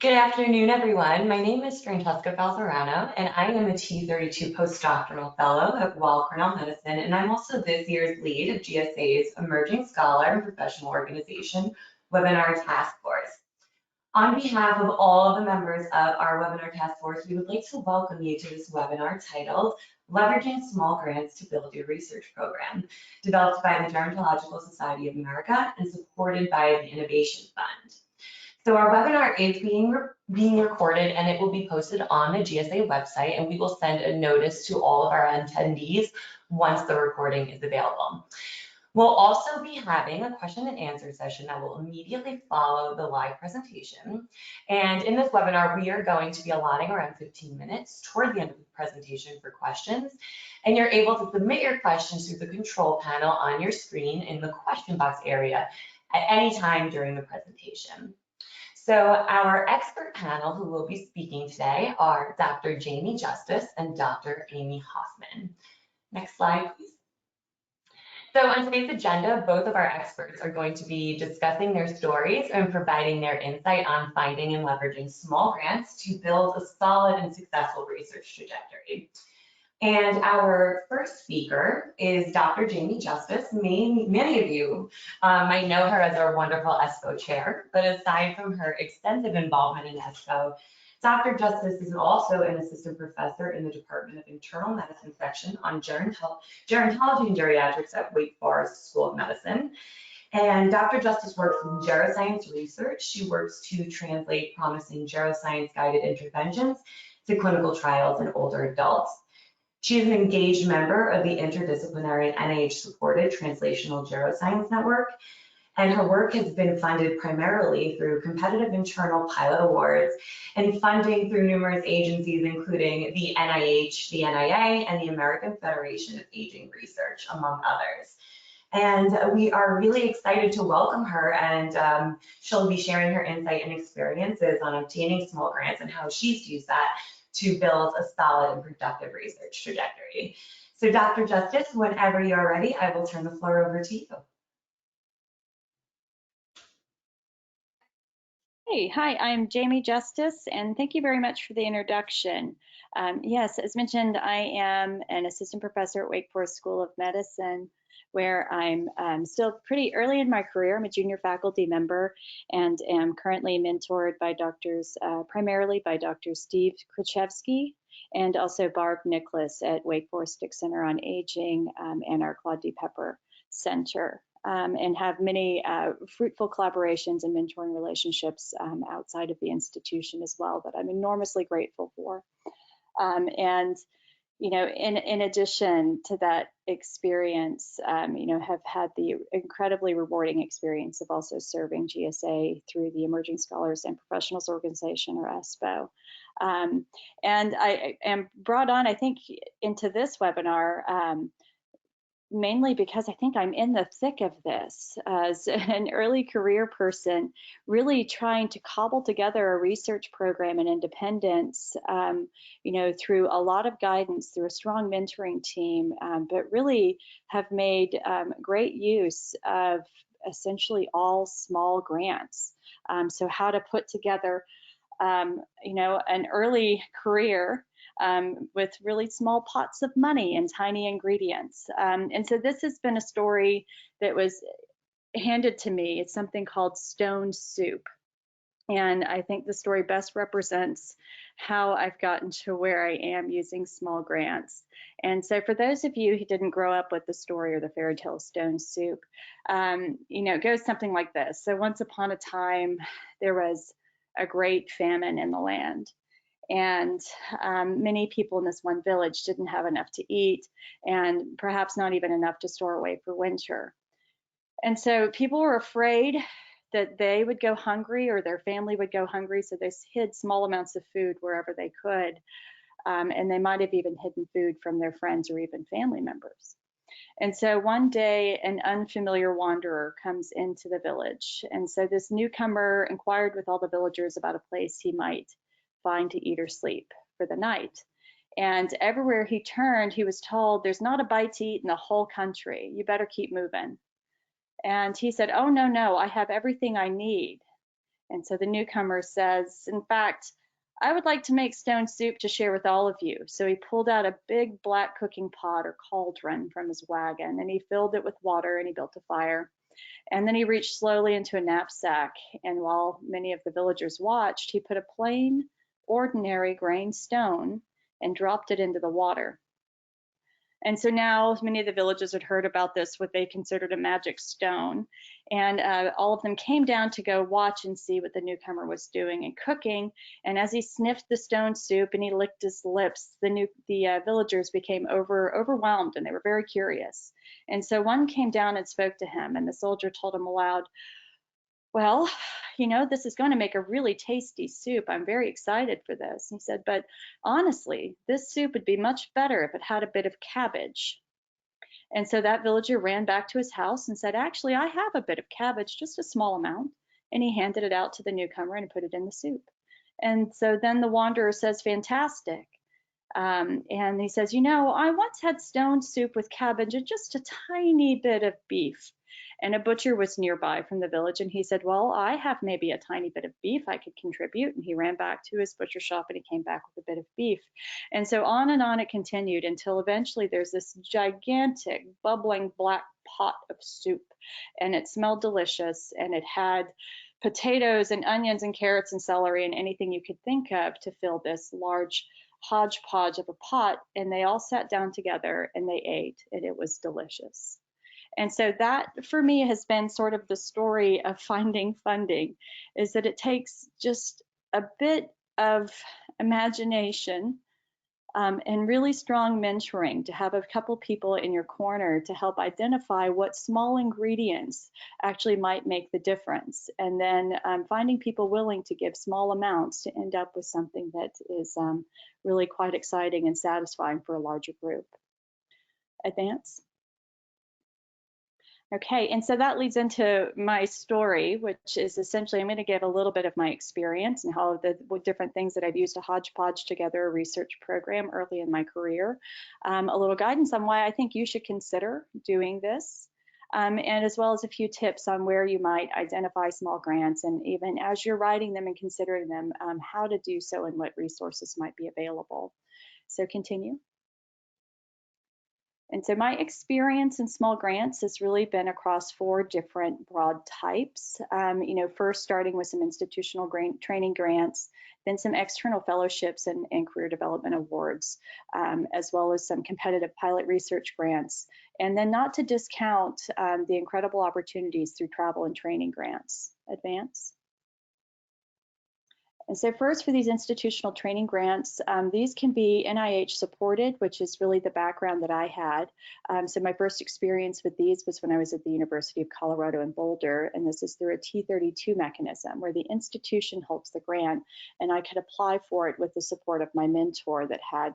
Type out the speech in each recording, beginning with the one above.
Good afternoon, everyone. My name is Francesca Falzarano, and I am a T32 postdoctoral fellow at Weill Cornell Medicine, and I'm also this year's lead of GSA's Emerging Scholar and Professional Organization Webinar Task Force. On behalf of all of the members of our webinar task force, we would like to welcome you to this webinar titled Leveraging Small Grants to Build Your Research Program, developed by the Dermatological Society of America and supported by the Innovation Fund. So our webinar is being recorded and it will be posted on the GSA website, and we will send a notice to all of our attendees once the recording is available. We'll also be having a question and answer session that will immediately follow the live presentation. And in this webinar, we are going to be allotting around 15 minutes toward the end of the presentation for questions. And you're able to submit your questions through the control panel on your screen in the question box area at any time during the presentation. So our expert panel who will be speaking today are Dr. Jamie Justice and Dr. Amy Hoffman. Next slide, please. So on today's agenda, both of our experts are going to be discussing their stories and providing their insight on finding and leveraging small grants to build a solid and successful research trajectory. And our first speaker is Dr. Jamie Justice. Many of you might know her as our wonderful ESPO chair, but aside from her extensive involvement in ESPO, Dr. Justice is also an assistant professor in the Department of Internal Medicine section on gerontology and geriatrics at Wake Forest School of Medicine. And Dr. Justice works in geroscience research. She works to translate promising geroscience-guided interventions to clinical trials in older adults. She is an engaged member of the interdisciplinary NIH-supported Translational Geroscience Network, and her work has been funded primarily through competitive internal pilot awards and funding through numerous agencies, including the NIH, the NIA, and the American Federation of Aging Research, among others. And we are really excited to welcome her, and she'll be sharing her insight and experiences on obtaining small grants and how she's used that to build a solid and productive research trajectory. So Dr. Justice, whenever you're ready, I will turn the floor over to you. Hey, hi, I'm Jamie Justice, and thank you very much for the introduction. Yes, as mentioned, I am an assistant professor at Wake Forest School of Medicine, where I'm still pretty early in my career. I'm a junior faculty member and am currently mentored by primarily by Dr. Steve Krichevsky and also Barb Nicholas at Wake Forest Dick Center on Aging and our Claude D. Pepper Center. And have many fruitful collaborations and mentoring relationships outside of the institution as well that I'm enormously grateful for. And you know, in addition to that experience, you know, have had the incredibly rewarding experience of also serving GSA through the Emerging Scholars and Professionals Organization, or ESPO. And I am brought on, I think, into this webinar mainly because I think I'm in the thick of this as an early career person, really trying to cobble together a research program in independence, you know, through a lot of guidance, through a strong mentoring team, but really have made great use of essentially all small grants. So how to put together, you know, an early career with really small pots of money and tiny ingredients. And so this has been a story that was handed to me. It's something called Stone Soup. And I think the story best represents how I've gotten to where I am using small grants. And so for those of you who didn't grow up with the story or the fairy tale Stone Soup, you know, it goes something like this. So once upon a time, there was a great famine in the land. And many people in this one village didn't have enough to eat, and perhaps not even enough to store away for winter. And so people were afraid that they would go hungry or their family would go hungry, so they hid small amounts of food wherever they could. And they might have even hidden food from their friends or even family members. And so one day, an unfamiliar wanderer comes into the village. And so this newcomer inquired with all the villagers about a place he might find to eat or sleep for the night. And everywhere he turned, he was told, there's not a bite to eat in the whole country. You better keep moving. And he said, oh, no, I have everything I need. And so the newcomer says, in fact, I would like to make stone soup to share with all of you. So he pulled out a big black cooking pot or cauldron from his wagon, and he filled it with water, and he built a fire. And then he reached slowly into a knapsack, and while many of the villagers watched, he put a plain, ordinary grain stone and dropped it into the water. And so now many of the villagers had heard about this, what they considered a magic stone. And all of them came down to go watch and see what the newcomer was doing and cooking. And as he sniffed the stone soup and he licked his lips, the villagers became overwhelmed, and they were very curious. And so one came down and spoke to him, and the soldier told him aloud, well, you know, this is going to make a really tasty soup. I'm very excited for this. He said, but honestly, this soup would be much better if it had a bit of cabbage. And so that villager ran back to his house and said, actually, I have a bit of cabbage, just a small amount. And he handed it out to the newcomer and put it in the soup. And so then the wanderer says, fantastic. And he says, you know, I once had stone soup with cabbage and just a tiny bit of beef. And a butcher was nearby from the village, and he said, well, I have maybe a tiny bit of beef I could contribute. And he ran back to his butcher shop, and he came back with a bit of beef. And so on and on it continued until eventually there's this gigantic bubbling black pot of soup, and it smelled delicious, and it had potatoes and onions and carrots and celery and anything you could think of to fill this large hodgepodge of a pot. And they all sat down together and they ate, and it was delicious. And so that for me has been sort of the story of finding funding, is that it takes just a bit of imagination and really strong mentoring to have a couple people in your corner to help identify what small ingredients actually might make the difference. And then finding people willing to give small amounts to end up with something that is really quite exciting and satisfying for a larger group. Advance. Okay, and so that leads into my story, which is essentially I'm going to give a little bit of my experience and how the different things that I've used to hodgepodge together a research program early in my career, a little guidance on why I think you should consider doing this, and as well as a few tips on where you might identify small grants, and even as you're writing them and considering them, how to do so and what resources might be available. So continue. And so my experience in small grants has really been across 4 different broad types. You know, first starting with some institutional training grants, then some external fellowships and career development awards, as well as some competitive pilot research grants. And then not to discount the incredible opportunities through travel and training grants. Advance. And so first for these institutional training grants, these can be NIH supported, which is really the background that I had. So my first experience with these was when I was at the University of Colorado in Boulder, and this is through a T32 mechanism where the institution holds the grant, and I could apply for it with the support of my mentor that had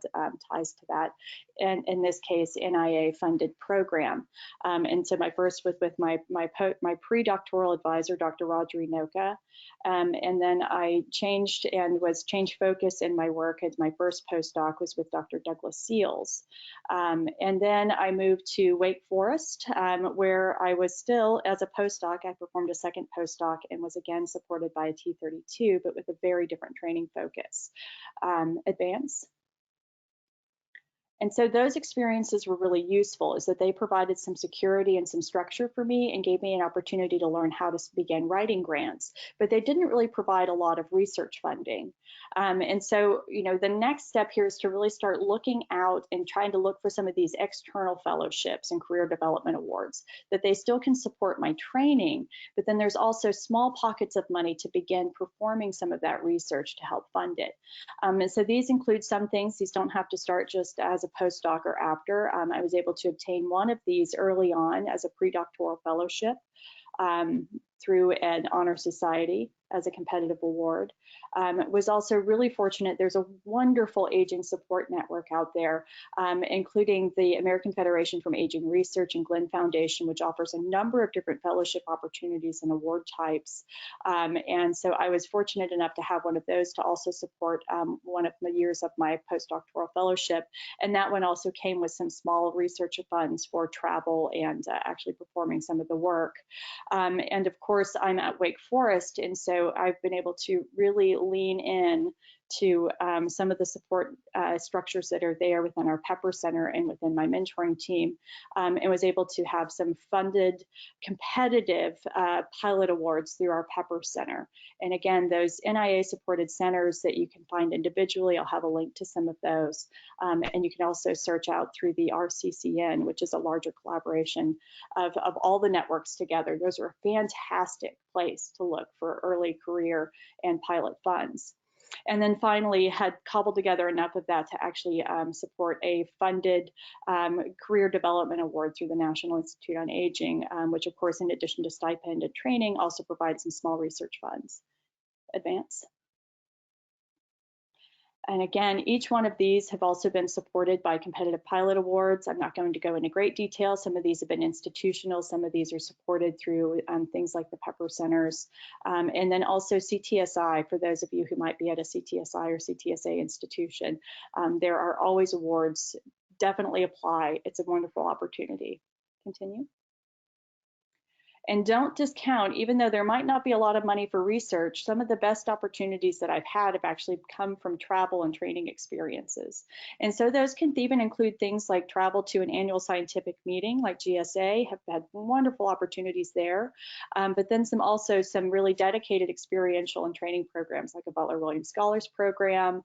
ties to that, and in this case, NIA funded program. And so my first was with my predoctoral advisor, Dr. Roger Inoka, and then I changed focus in my work as my first postdoc was with Dr. Douglas Seals. And then I moved to Wake Forest, where I was still, as a postdoc, I performed a second postdoc and was again supported by a T32, but with a very different training focus. Advance. And so those experiences were really useful, is that they provided some security and some structure for me and gave me an opportunity to learn how to begin writing grants, but they didn't really provide a lot of research funding. And so, you know, the next step here is to really start looking out and trying to look for some of these external fellowships and career development awards, that they still can support my training, but then there's also small pockets of money to begin performing some of that research to help fund it. And so these include some things. These don't have to start just as a postdoc or after. I was able to obtain one of these early on as a predoctoral fellowship through an honor society as a competitive award. Was also really fortunate. There's a wonderful aging support network out there, including the American Federation from Aging Research and Glenn Foundation, which offers a number of different fellowship opportunities and award types. And so I was fortunate enough to have one of those to also support one of the years of my postdoctoral fellowship. And that one also came with some small research funds for travel and actually performing some of the work. And of course, I'm at Wake Forest, and so so I've been able to really lean in to some of the support structures that are there within our Pepper Center and within my mentoring team, and was able to have some funded competitive pilot awards through our Pepper Center. And again, those NIA supported centers that you can find individually, I'll have a link to some of those. And you can also search out through the RCCN, which is a larger collaboration of all the networks together. Those are a fantastic place to look for early career and pilot funds. And then finally had cobbled together enough of that to actually support a funded career development award through the National Institute on Aging, which of course, in addition to stipend and training, also provides some small research funds. Advance. And again, each one of these have also been supported by competitive pilot awards. I'm not going to go into great detail. Some of these have been institutional. Some of these are supported through things like the Pepper Centers. And then also CTSI, for those of you who might be at a CTSI or CTSA institution. There are always awards. Definitely apply. It's a wonderful opportunity. Continue. And don't discount, even though there might not be a lot of money for research, some of the best opportunities that I've had have actually come from travel and training experiences. And so those can even include things like travel to an annual scientific meeting like GSA, have had wonderful opportunities there. But then also some really dedicated experiential and training programs like a Butler Williams Scholars Program,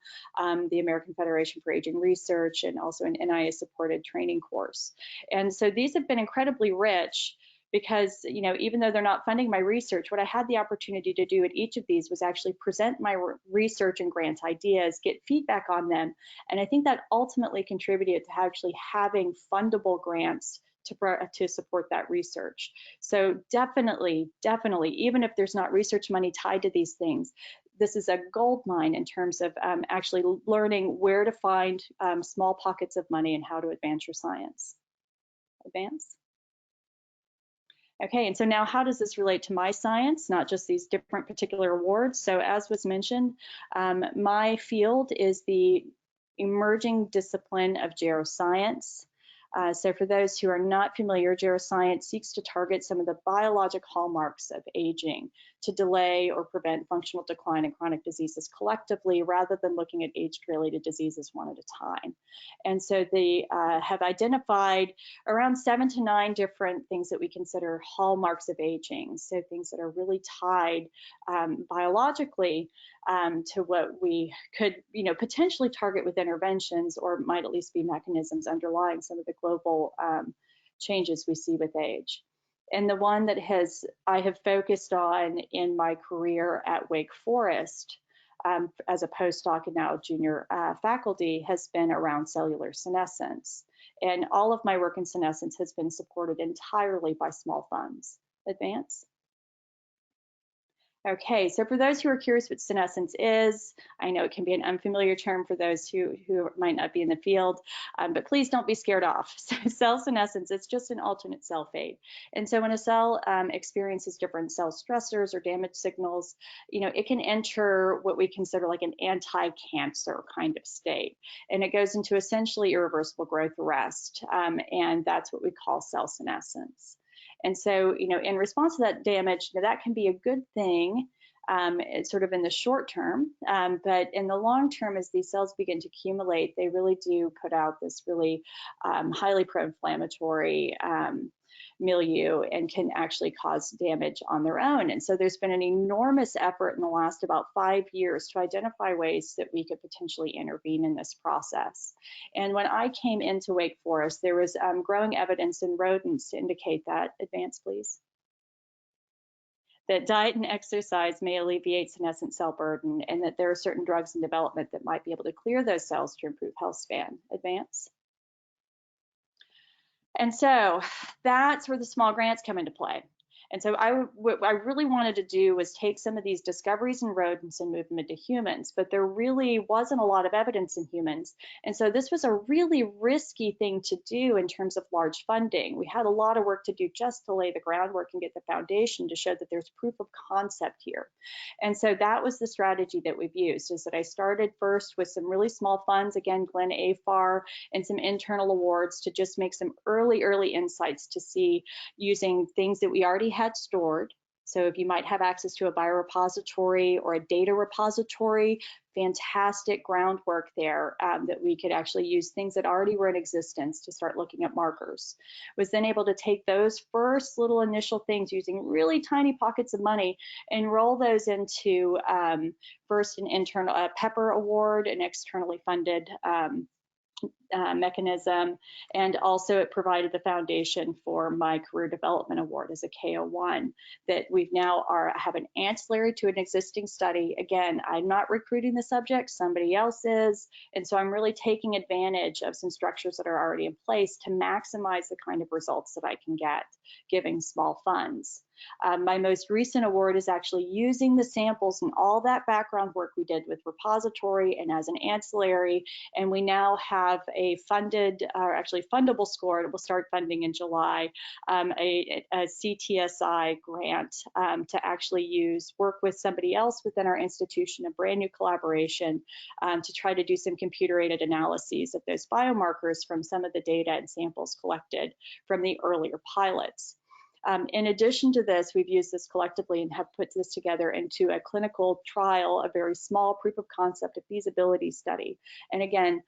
the American Federation for Aging Research, and also an NIA supported training course. And so these have been incredibly rich, because, you know, even though they're not funding my research, what I had the opportunity to do at each of these was actually present my research and grant ideas, get feedback on them. And I think that ultimately contributed to actually having fundable grants to support that research. So definitely, even if there's not research money tied to these things, this is a gold mine in terms of actually learning where to find small pockets of money and how to advance your science. Advance. Okay, and so now how does this relate to my science, not just these different particular awards? So as was mentioned, my field is the emerging discipline of geroscience. So for those who are not familiar, geroscience seeks to target some of the biologic hallmarks of aging to delay or prevent functional decline in chronic diseases collectively, rather than looking at age-related diseases one at a time. And so they have identified around 7 to 9 different things that we consider hallmarks of aging. So things that are really tied biologically to what we could, potentially target with interventions, or might at least be mechanisms underlying some of the global changes we see with age. And the one that I have focused on in my career at Wake Forest as a postdoc and now junior faculty has been around cellular senescence. And all of my work in senescence has been supported entirely by small funds. Advance. Okay, so for those who are curious what senescence is, I know it can be an unfamiliar term for those who might not be in the field, but please don't be scared off. So cell senescence, it's just an alternate cell fate. And so when a cell experiences different cell stressors or damage signals, it can enter what we consider like an anti-cancer kind of state. And it goes into essentially irreversible growth arrest, and that's what we call cell senescence. And so, in response to that damage, that can be a good thing, it's sort of in the short term, but in the long term, as these cells begin to accumulate, they really do put out this really highly pro-inflammatory milieu and can actually cause damage on their own. And so there's been an enormous effort in the last about 5 years to identify ways that we could potentially intervene in this process. And when I came into Wake Forest, there was growing evidence in rodents to indicate that. Advance, please. That diet and exercise may alleviate senescent cell burden, and that there are certain drugs in development that might be able to clear those cells to improve health span. Advance. And so that's where the small grants come into play. And so what I really wanted to do was take some of these discoveries in rodents and move them into humans, but there really wasn't a lot of evidence in humans. And so this was a really risky thing to do in terms of large funding. We had a lot of work to do just to lay the groundwork and get the foundation to show that there's proof of concept here. And so that was the strategy that we've used, is that I started first with some really small funds, again, Glenn AFAR, and some internal awards to just make some early insights to see, using things that we already had stored, So if you might have access to a biorepository or a data repository, fantastic groundwork there that we could actually use things that already were in existence to start looking at markers. Was then able to take those first little initial things using really tiny pockets of money and roll those into first an internal Pepper Award, an externally funded mechanism, and also it provided the foundation for my Career Development Award as a KO1 that we've now have an ancillary to an existing study. Again, I'm not recruiting the subject, somebody else is, and so I'm really taking advantage of some structures that are already in place to maximize the kind of results that I can get giving small funds. My most recent award is actually using the samples and all that background work we did with repository and as an ancillary, and we now have a funded, or actually fundable score, and we'll start funding in July, a CTSI grant to actually work with somebody else within our institution, a brand new collaboration to try to do some computer-aided analyses of those biomarkers from some of the data and samples collected from the earlier pilots. In addition to this, we've used this collectively and have put this together into a clinical trial, a very small proof of concept, a feasibility study. And again,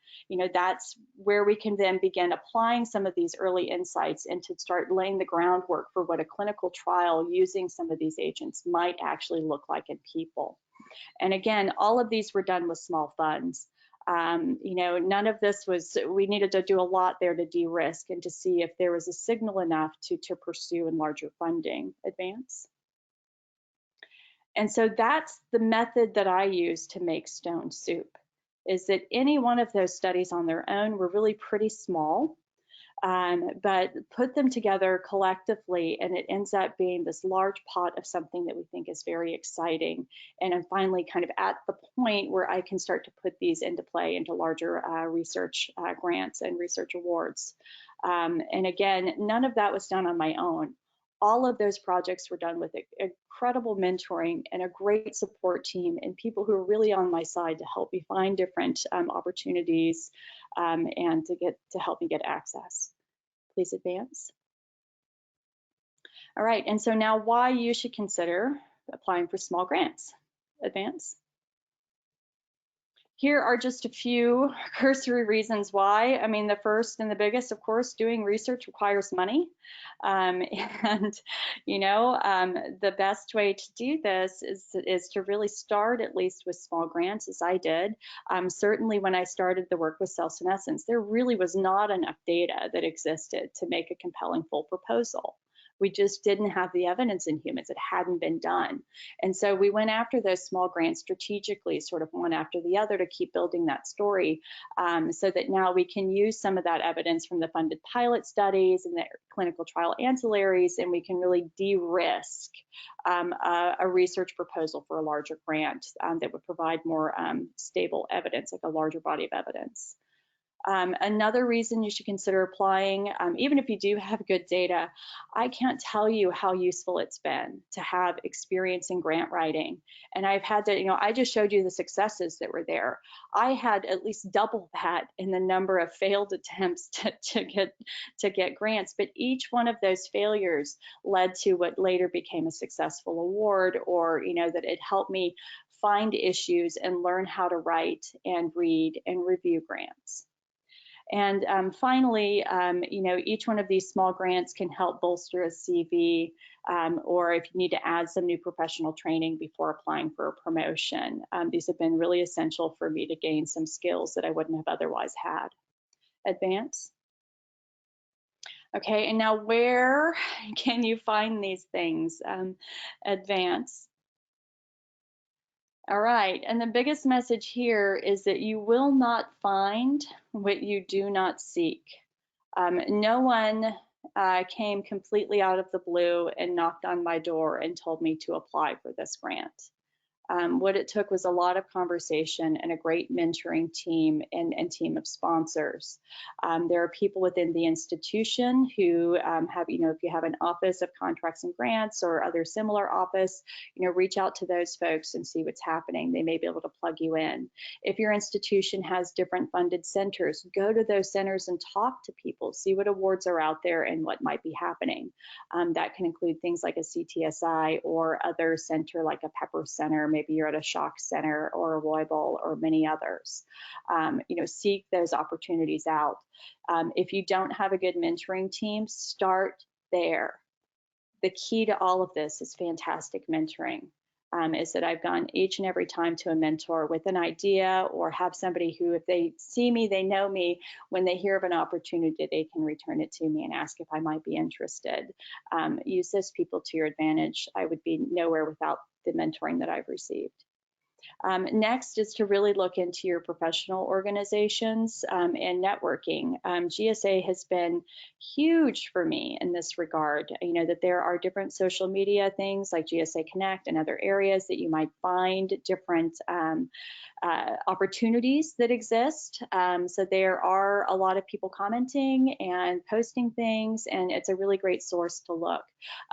that's where we can then begin applying some of these early insights and to start laying the groundwork for what a clinical trial using some of these agents might actually look like in people. And again, all of these were done with small funds. None of this we needed to do a lot there to de-risk and to see if there was a signal enough to pursue in larger funding. Advance. And so that's the method that I use to make stone soup, is that any one of those studies on their own were really pretty small. But put them together collectively and it ends up being this large pot of something that we think is very exciting. And I'm finally kind of at the point where I can start to put these into play into larger research grants and research awards. And again, none of that was done on my own. All of those projects were done with incredible mentoring and a great support team and people who are really on my side to help me find different opportunities and to help me get access. Please advance. All right, and so now why you should consider applying for small grants. Advance. Here are just a few cursory reasons why. I mean, the first and the biggest, of course, doing research requires money. The best way to do this is to really start at least with small grants, as I did. Certainly when I started the work with cell senescence, there really was not enough data that existed to make a compelling full proposal. We just didn't have the evidence in humans. It hadn't been done. And so we went after those small grants strategically, sort of one after the other, to keep building that story so that now we can use some of that evidence from the funded pilot studies and the clinical trial ancillaries, and we can really de-risk a research proposal for a larger grant that would provide more stable evidence, like a larger body of evidence. Another reason you should consider applying, even if you do have good data, I can't tell you how useful it's been to have experience in grant writing. And I've had to, I just showed you the successes that were there. I had at least double that in the number of failed attempts to get grants, but each one of those failures led to what later became a successful award, or that it helped me find issues and learn how to write and read and review grants. And finally, each one of these small grants can help bolster a CV, or if you need to add some new professional training before applying for a promotion. These have been really essential for me to gain some skills that I wouldn't have otherwise had. Advance. Okay, and now where can you find these things? Advance. All right, and the biggest message here is that you will not find what you do not seek. No one came completely out of the blue and knocked on my door and told me to apply for this grant. What it took was a lot of conversation and a great mentoring team and team of sponsors. There are people within the institution who have, if you have an office of contracts and grants or other similar office, reach out to those folks and see what's happening. They may be able to plug you in. If your institution has different funded centers, go to those centers and talk to people, see what awards are out there and what might be happening. That can include things like a CTSI or other center like a Pepper Center. Maybe you're at a Shock Center or a Roybal or many others. Seek those opportunities out. If you don't have a good mentoring team, start there. The key to all of this is fantastic mentoring. Is that I've gone each and every time to a mentor with an idea, or have somebody who, if they see me, they know me, when they hear of an opportunity, they can return it to me and ask if I might be interested. Use those people to your advantage. I would be nowhere without the mentoring that I've received. Next is to really look into your professional organizations and networking. GSA has been huge for me in this regard. That there are different social media things like GSA Connect and other areas that you might find different opportunities that exist. So there are a lot of people commenting and posting things, and it's a really great source to look.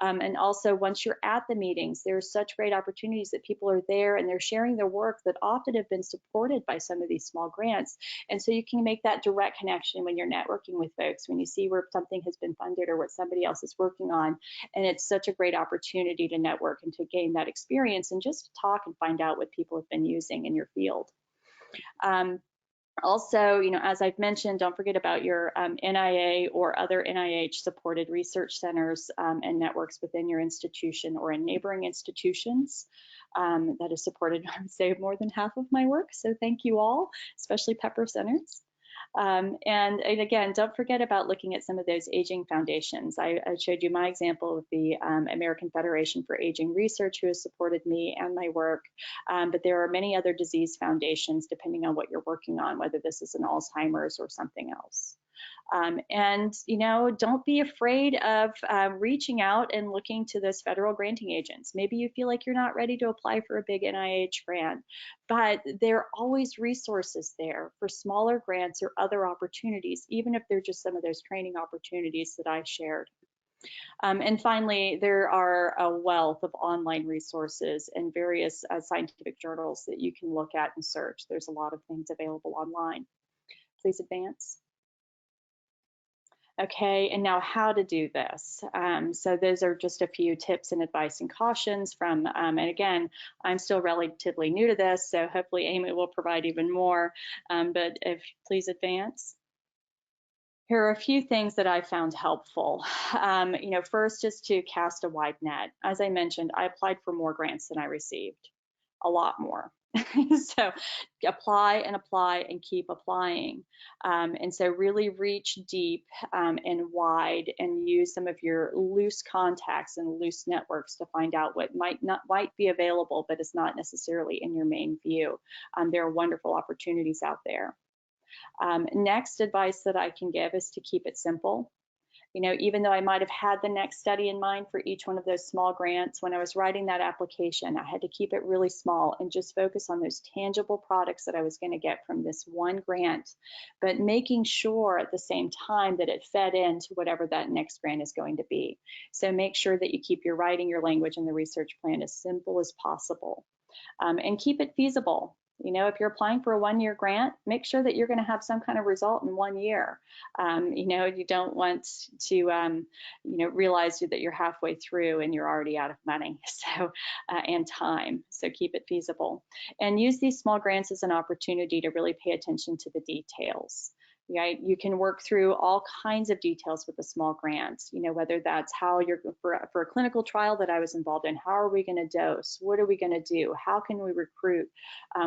And also, once you're at the meetings, there's such great opportunities that people are there and they're sharing their work that often have been supported by some of these small grants. And so you can make that direct connection when you're networking with folks, when you see where something has been funded or what somebody else is working on. And it's such a great opportunity to network and to gain that experience and just talk and find out what people have been using in your field. Also, as I've mentioned, don't forget about your NIA or other NIH-supported research centers and networks within your institution or in neighboring institutions. That has supported, I would say, more than half of my work. So thank you all, especially Pepper Centers. And again, don't forget about looking at some of those aging foundations. I showed you my example of the American Federation for Aging Research, who has supported me and my work. But there are many other disease foundations, depending on what you're working on, whether this is an Alzheimer's or something else. And don't be afraid of reaching out and looking to those federal granting agents. Maybe you feel like you're not ready to apply for a big NIH grant, but there are always resources there for smaller grants or other opportunities, even if they're just some of those training opportunities that I shared. And finally, there are a wealth of online resources and various scientific journals that you can look at and search. There's a lot of things available online. Please advance. Okay, and now how to do this. So those are just a few tips and advice and cautions from, and again, I'm still relatively new to this, so hopefully Amy will provide even more, but if please advance. Here are a few things that I found helpful. First is to cast a wide net. As I mentioned, I applied for more grants than I received, a lot more. So apply and keep applying. And so really reach deep and wide and use some of your loose contacts and loose networks to find out what might be available, but is not necessarily in your main view. There are wonderful opportunities out there. Next advice that I can give is to keep it simple. Even though I might have had the next study in mind for each one of those small grants, when I was writing that application, I had to keep it really small and just focus on those tangible products that I was going to get from this one grant, but making sure at the same time that it fed into whatever that next grant is going to be. So make sure that you keep your writing, your language, and the research plan as simple as possible, and keep it feasible. If you're applying for a one-year grant, make sure that you're going to have some kind of result in 1 year. You don't want to, realize that you're halfway through and you're already out of money, and time. So keep it feasible, and use these small grants as an opportunity to really pay attention to the details. Right? You can work through all kinds of details with a small grant, whether that's how you're for a clinical trial that I was involved in, how are we going to dose? What are we going to do? How can we recruit?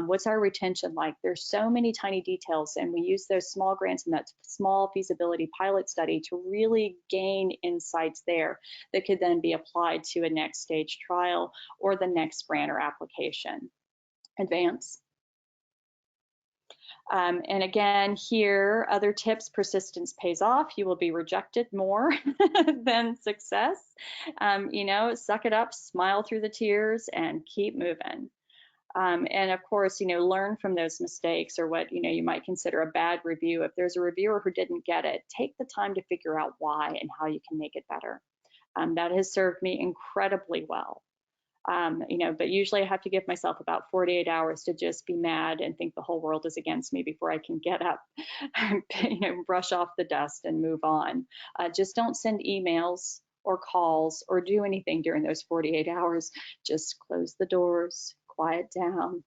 What's our retention like? There's so many tiny details, and we use those small grants and that small feasibility pilot study to really gain insights there that could then be applied to a next stage trial or the next grant or application. Advance. And again, here, other tips: persistence pays off. You will be rejected more than success. Suck it up, smile through the tears, and keep moving. And of course, learn from those mistakes or what, you might consider a bad review. If there's a reviewer who didn't get it, take the time to figure out why and how you can make it better. That has served me incredibly well. But usually I have to give myself about 48 hours to just be mad and think the whole world is against me before I can get up, brush off the dust and move on. Just don't send emails or calls or do anything during those 48 hours. Just close the doors, quiet down,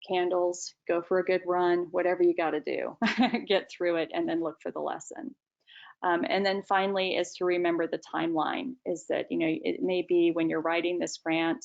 candles, go for a good run, whatever you got to do, get through it, and then look for the lesson. And then finally is to remember the timeline, is that, it may be when you're writing this grant,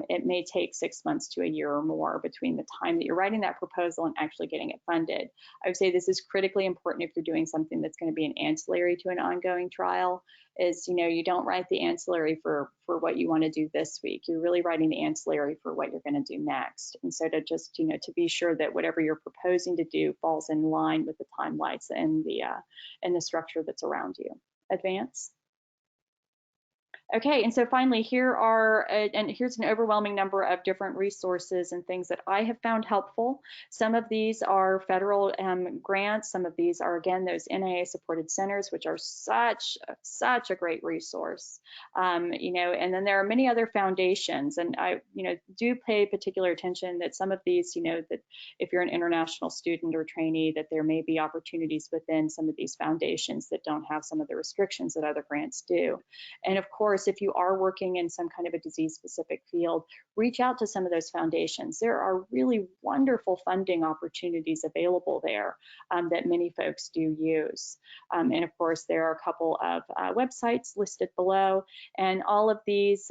it may take 6 months to a year or more between the time that you're writing that proposal and actually getting it funded. I would say this is critically important if you're doing something that's going to be an ancillary to an ongoing trial, is, you don't write the ancillary for what you want to do this week. You're really writing the ancillary for what you're going to do next. And so to just, to be sure that whatever you're proposing to do falls in line with the timelines and the structure that's around you. Advance. Okay, and so finally, here's an overwhelming number of different resources and things that I have found helpful. Some of these are federal grants. Some of these are, again, those NIA-supported centers, which are such a great resource. And then there are many other foundations, and I, do pay particular attention that some of these, that if you're an international student or trainee, that there may be opportunities within some of these foundations that don't have some of the restrictions that other grants do. And of course, if you are working in some kind of a disease-specific field, reach out to some of those foundations. There are really wonderful funding opportunities available there that many folks do use. And of course, there are a couple of websites listed below, and all of these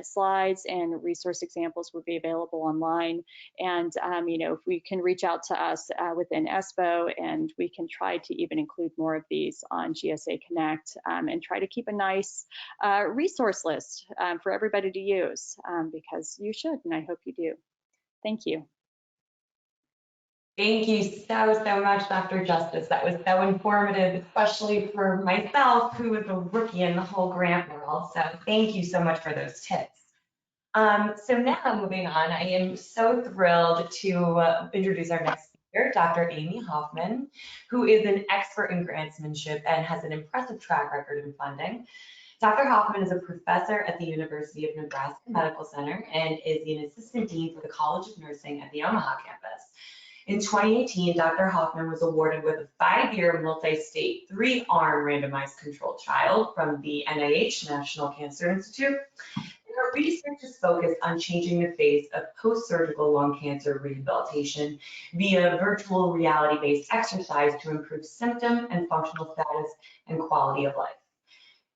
slides and resource examples will be available online. And if we can reach out to us within ESPO, and we can try to even include more of these on GSA Connect, and try to keep a nice resource list for everybody to use, because you should, and I hope you do. Thank you. Thank you so much, Dr. Justice. That was so informative, especially for myself, who is a rookie in the whole grant world. So thank you so much for those tips. So now moving on, I am so thrilled to introduce our next speaker, Dr. Amy Hoffman, who is an expert in grantsmanship and has an impressive track record in funding. Dr. Hoffman is a professor at the University of Nebraska Medical Center and is an assistant dean for the College of Nursing at the Omaha campus. In 2018, Dr. Hoffman was awarded with a 5-year multi-state 3-arm randomized controlled trial from the NIH National Cancer Institute. And her research is focused on changing the face of post-surgical lung cancer rehabilitation via virtual reality-based exercise to improve symptom and functional status and quality of life.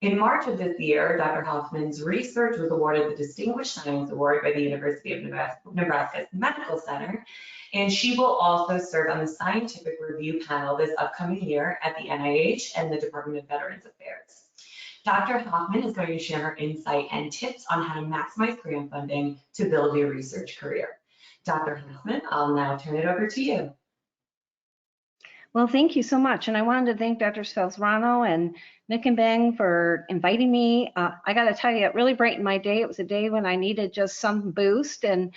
In March of this year, Dr. Hoffman's research was awarded the Distinguished Science Award by the University of Nebraska Medical Center, and she will also serve on the scientific review panel this upcoming year at the NIH and the Department of Veterans Affairs. Dr. Hoffman is going to share her insight and tips on how to maximize grant funding to build your research career. Dr. Hoffman, I'll now turn it over to you. Well, thank you so much. And I wanted to thank Dr. Falzarano and Nick and Bang for inviting me. I got to tell you, it really brightened my day. It was a day when I needed just some boost, and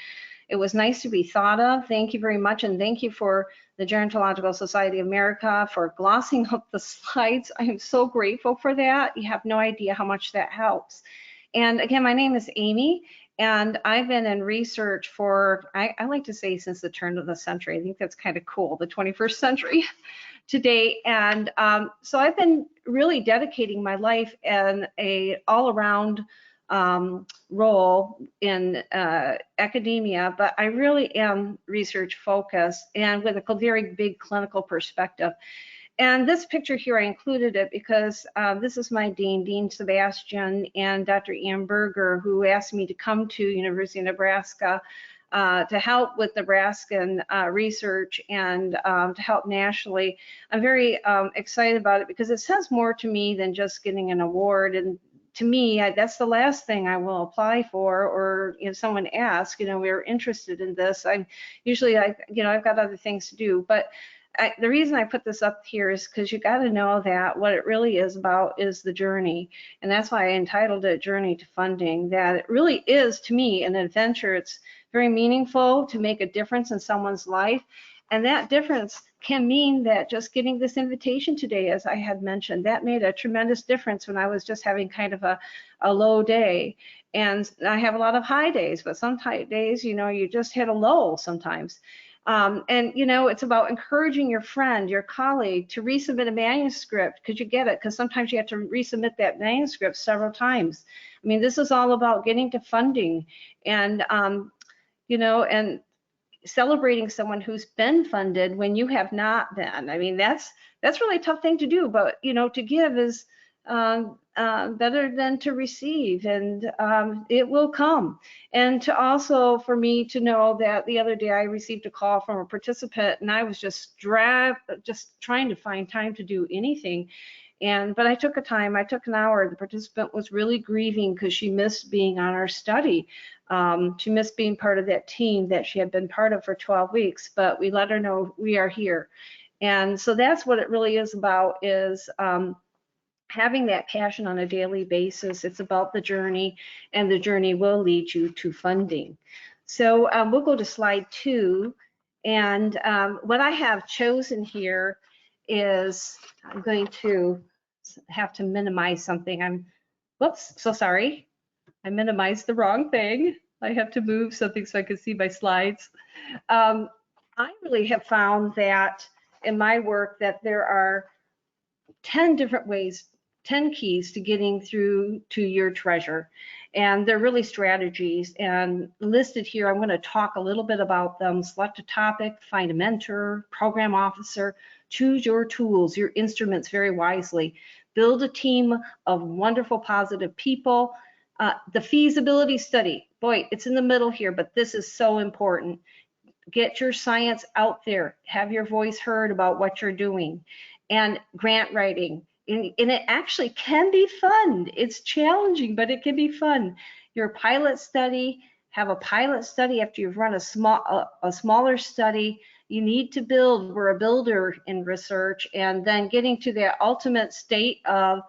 it was nice to be thought of. Thank you very much. And thank you for the Gerontological Society of America for glossing up the slides. I am so grateful for that. You have no idea how much that helps. And again, my name is Amy, and I've been in research for, I like to say, since the turn of the century. I think that's kind of cool, the 21st century to date. And so I've been really dedicating my life in a all-around role in academia, but I really am research focused and with a very big clinical perspective. And this picture here, I included it because this is my dean, Dean Sebastian, and Dr. Ian Berger, who asked me to come to University of Nebraska to help with Nebraskan research and to help nationally. I'm very excited about it because it says more to me than just getting an award. And to me, that's the last thing I will apply for, or if someone asks, we're interested in this. I've got other things to do. But the reason I put this up here is because you got to know that what it really is about is the journey. And that's why I entitled it Journey to Funding, that it really is, to me, an adventure. It's very meaningful to make a difference in someone's life. And that difference can mean that just getting this invitation today, as I had mentioned, that made a tremendous difference when I was just having kind of a low day. And I have a lot of high days, but some days, you know, you just hit a low sometimes. And, you know, it's about encouraging your friend, your colleague to resubmit a manuscript. Could you get it? Because sometimes you have to resubmit that manuscript several times. I mean, this is all about getting to funding and, you know, and celebrating someone who's been funded when you have not been. I mean, that's really a tough thing to do, but, you know, to give is better than to receive, and it will come. And to also, for me to know that the other day I received a call from a participant, and I was just trying to find time to do anything. But I took I took an hour. The participant was really grieving because she missed being on our study. She missed being part of that team that she had been part of for 12 weeks, but we let her know we are here. And so that's what it really is about, is having that passion on a daily basis. It's about the journey, and the journey will lead you to funding. So we'll go to slide 2. And what I have chosen here is, I'm going to have to minimize something. Whoops, so sorry. I minimized the wrong thing. I have to move something so I can see my slides. I really have found that in my work that there are 10 different ways, 10 keys to getting through to your treasure. And they're really strategies, and listed here, I'm going to talk a little bit about them. Select a topic, find a mentor, program officer, choose your tools, your instruments very wisely, build a team of wonderful, positive people. The feasibility study, boy, it's in the middle here, but this is so important. Get your science out there, have your voice heard about what you're doing. And grant writing, and it actually can be fun. It's challenging, but it can be fun. Your pilot study, have a pilot study after you've run a smaller study. You need to build. We're a builder in research, and then getting to that ultimate state of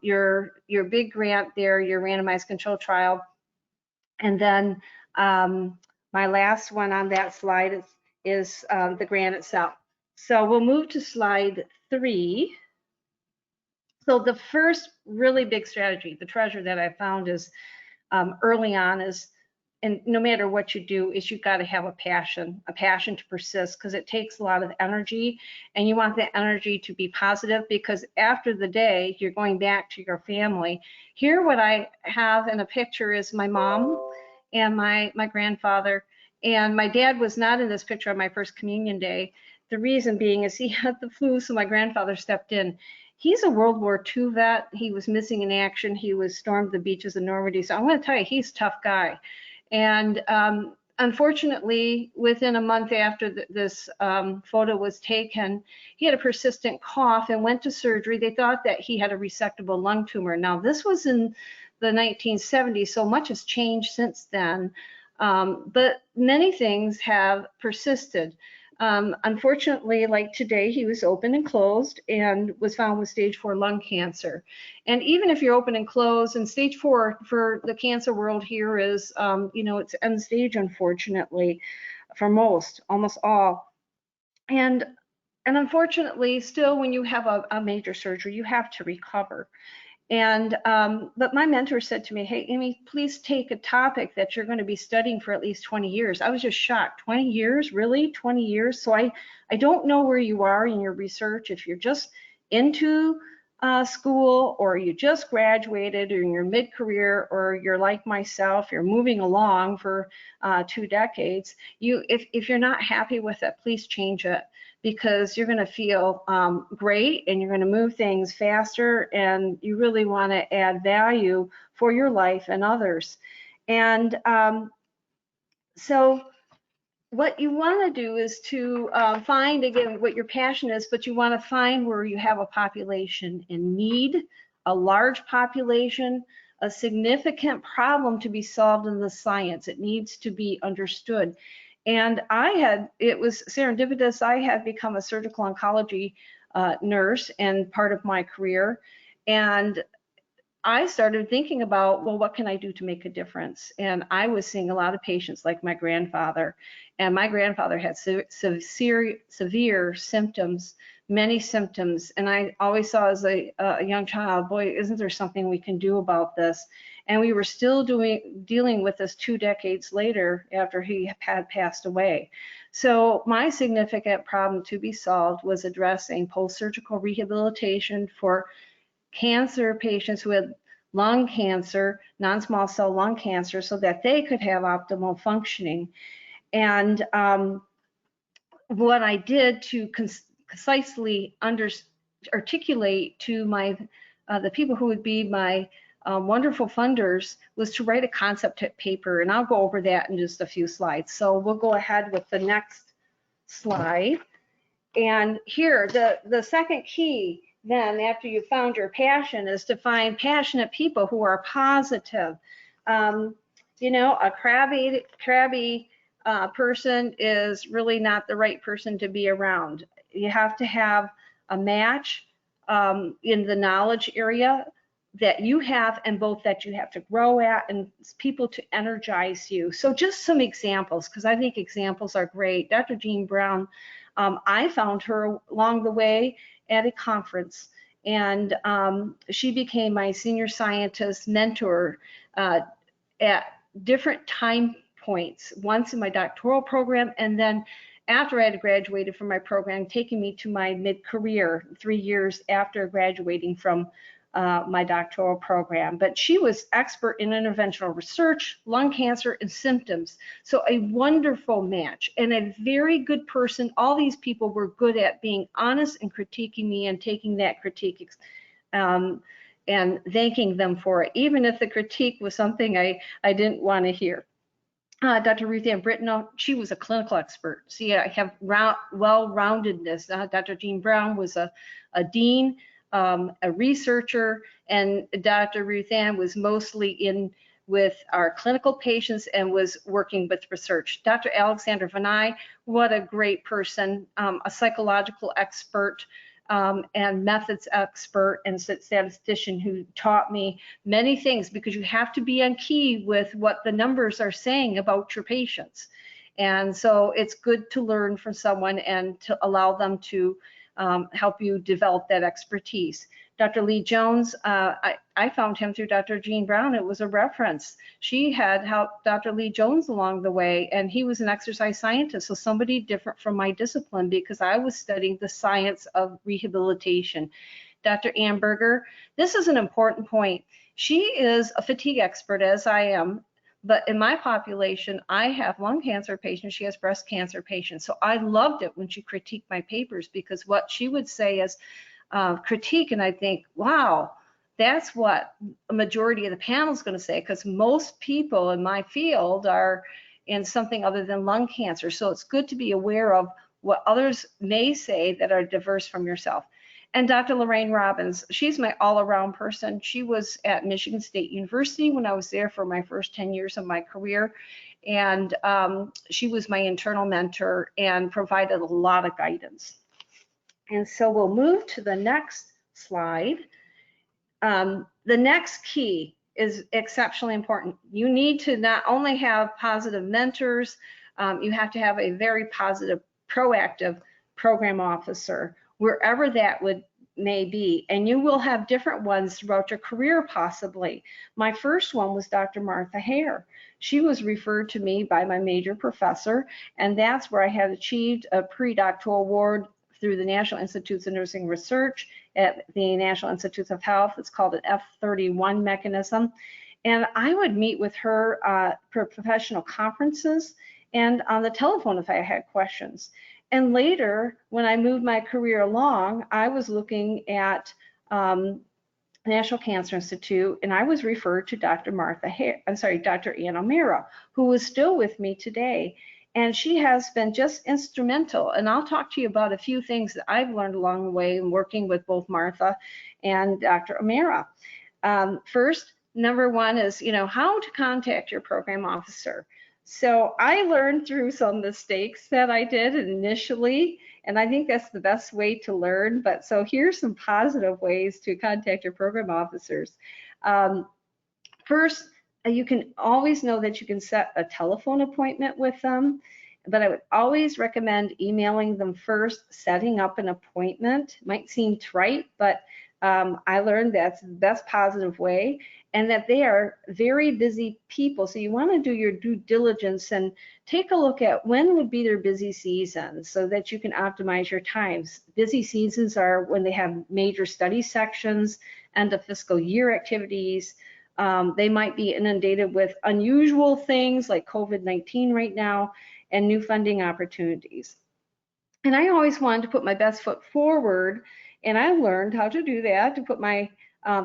your big grant there, your randomized controlled trial. And then my last one on that slide is the grant itself. So we'll move to slide 3. So the first really big strategy, the treasure that I found is early on is, and no matter what you do, is you've got to have a passion to persist, because it takes a lot of energy, and you want that energy to be positive, because after the day, you're going back to your family. Here, what I have in a picture is my mom and my grandfather, and my dad was not in this picture on my first communion day. The reason being is he had the flu, so my grandfather stepped in. He's a World War II vet. He was missing in action. He was stormed the beaches of Normandy. So I'm going to tell you, he's a tough guy. And unfortunately, within a month after this photo was taken, he had a persistent cough and went to surgery. They thought that he had a resectable lung tumor. Now, this was in the 1970s, so much has changed since then. But many things have persisted. Unfortunately, like today, he was open and closed and was found with stage 4 lung cancer. And even if you're open and closed, and stage 4 for the cancer world here is, you know, it's end stage, unfortunately, for almost all. And unfortunately, still, when you have a major surgery, you have to recover. And but my mentor said to me, hey, Amy, please take a topic that you're going to be studying for at least 20 years. I was just shocked. 20 years? Really? 20 years? So I don't know where you are in your research. If you're just into school, or you just graduated, or you're mid-career, or you're like myself, you're moving along for 2 decades, if you're not happy with it, please change it, because you're going to feel great, and you're going to move things faster, and you really want to add value for your life and others. And so what you want to do is to find, again, what your passion is, but you want to find where you have a population in need, a large population, a significant problem to be solved in the science. It needs to be understood. And it was serendipitous, I had become a surgical oncology nurse and part of my career. And I started thinking about, well, what can I do to make a difference? And I was seeing a lot of patients like my grandfather, and my grandfather had severe symptoms, many symptoms. And I always saw as a young child, boy, isn't there something we can do about this? And we were still dealing with this 2 decades later after he had passed away. So my significant problem to be solved was addressing post-surgical rehabilitation for cancer patients who had lung cancer, non-small cell lung cancer, so that they could have optimal functioning. And what I did to concisely articulate to the people who would be my wonderful funders was to write a concept paper, and I'll go over that in just a few slides. So we'll go ahead with the next slide. And here, the second key then, after you found your passion, is to find passionate people who are positive. You know, a crabby person is really not the right person to be around. You have to have a match in the knowledge area that you have, and both that you have to grow at, and people to energize you. So just some examples, because I think examples are great. Dr. Jean Brown, I found her along the way at a conference, and she became my senior scientist mentor at different time points, once in my doctoral program, and then after I had graduated from my program, taking me to my mid-career, 3 years after graduating from my doctoral program. But she was expert in interventional research, lung cancer, and symptoms. So a wonderful match and a very good person. All these people were good at being honest and critiquing me and taking that critique and thanking them for it, even if the critique was something I didn't want to hear. Dr. Ruth Ann Britton, she was a clinical expert. See, I have well-roundedness. Dr. Jean Brown was a dean, a researcher, and Dr. Ruth Ann was mostly in with our clinical patients and was working with research. Dr. Alexander Vanai, what a great person, a psychological expert and methods expert and statistician who taught me many things, because you have to be on key with what the numbers are saying about your patients. And so it's good to learn from someone and to allow them to help you develop that expertise. Dr. Lee Jones, I found him through Dr. Jean Brown. It was a reference. She had helped Dr. Lee Jones along the way, and he was an exercise scientist, so somebody different from my discipline, because I was studying the science of rehabilitation. Dr. Ann Berger, this is an important point. She is a fatigue expert, as I am, but in my population, I have lung cancer patients, she has breast cancer patients. So I loved it when she critiqued my papers, because what she would say is critique, and I think, wow, that's what a majority of the panel is going to say, because most people in my field are in something other than lung cancer. So it's good to be aware of what others may say that are diverse from yourself. And Dr. Lorraine Robbins, she's my all-around person. She was at Michigan State University when I was there for my first 10 years of my career. And she was my internal mentor and provided a lot of guidance. And so we'll move to the next slide. The next key is exceptionally important. You need to not only have positive mentors, you have to have a very positive, proactive program officer, wherever that may be. And you will have different ones throughout your career, possibly. My first one was Dr. Martha Hare. She was referred to me by my major professor, and that's where I had achieved a predoctoral award through the National Institutes of Nursing Research at the National Institutes of Health. It's called an F31 mechanism. And I would meet with her for professional conferences and on the telephone if I had questions. And later, when I moved my career along, I was looking at National Cancer Institute, and I was referred to Dr. Dr. Ann O'Meara, who is still with me today. And she has been just instrumental. And I'll talk to you about a few things that I've learned along the way in working with both Martha and Dr. O'Meara. First, number one is, how to contact your program officer. So I learned through some mistakes that I did initially, and I think that's the best way to learn. But so here's some positive ways to contact your program officers. First, you can always know that you can set a telephone appointment with them, but I would always recommend emailing them first, setting up an appointment. Might seem trite, but I learned that's the best positive way, and that they are very busy people. So you want to do your due diligence and take a look at when would be their busy seasons so that you can optimize your times. Busy seasons are when they have major study sections, end of fiscal year activities. They might be inundated with unusual things like COVID-19 right now and new funding opportunities. And I always wanted to put my best foot forward, and I learned how to do that, to put my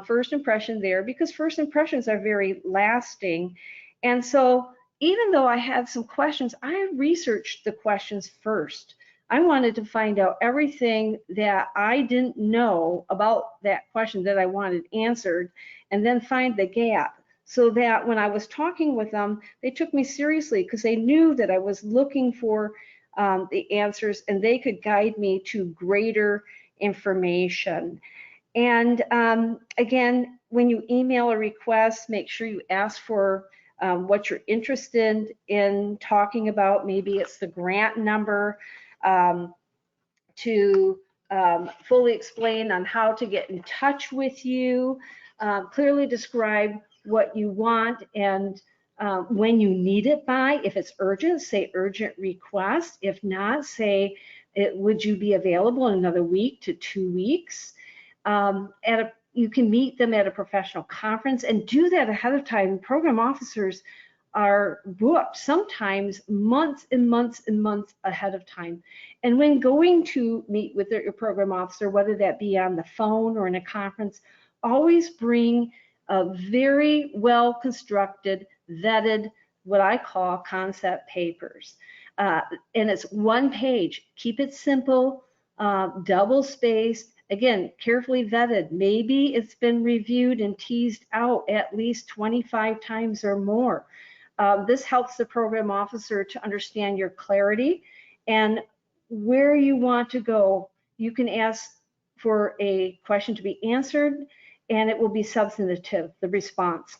first impression there, because first impressions are very lasting. And so even though I had some questions, I researched the questions first. I wanted to find out everything that I didn't know about that question that I wanted answered, and then find the gap, so that when I was talking with them, they took me seriously because they knew that I was looking for the answers, and they could guide me to greater information. And again, when you email a request, make sure you ask for what you're interested in talking about. Maybe it's the grant number, to fully explain on how to get in touch with you, clearly describe what you want and when you need it by. If it's urgent, say urgent request. If not, say, would you be available in another week to 2 weeks? You can meet them at a professional conference, and do that ahead of time. Program officers are booked sometimes months and months and months ahead of time. And when going to meet with your program officer, whether that be on the phone or in a conference, always bring a very well constructed, vetted, what I call concept papers. And it's one page. Keep it simple, double spaced. Again, carefully vetted. Maybe it's been reviewed and teased out at least 25 times or more. This helps the program officer to understand your clarity and where you want to go. You can ask for a question to be answered, and it will be substantive, the response.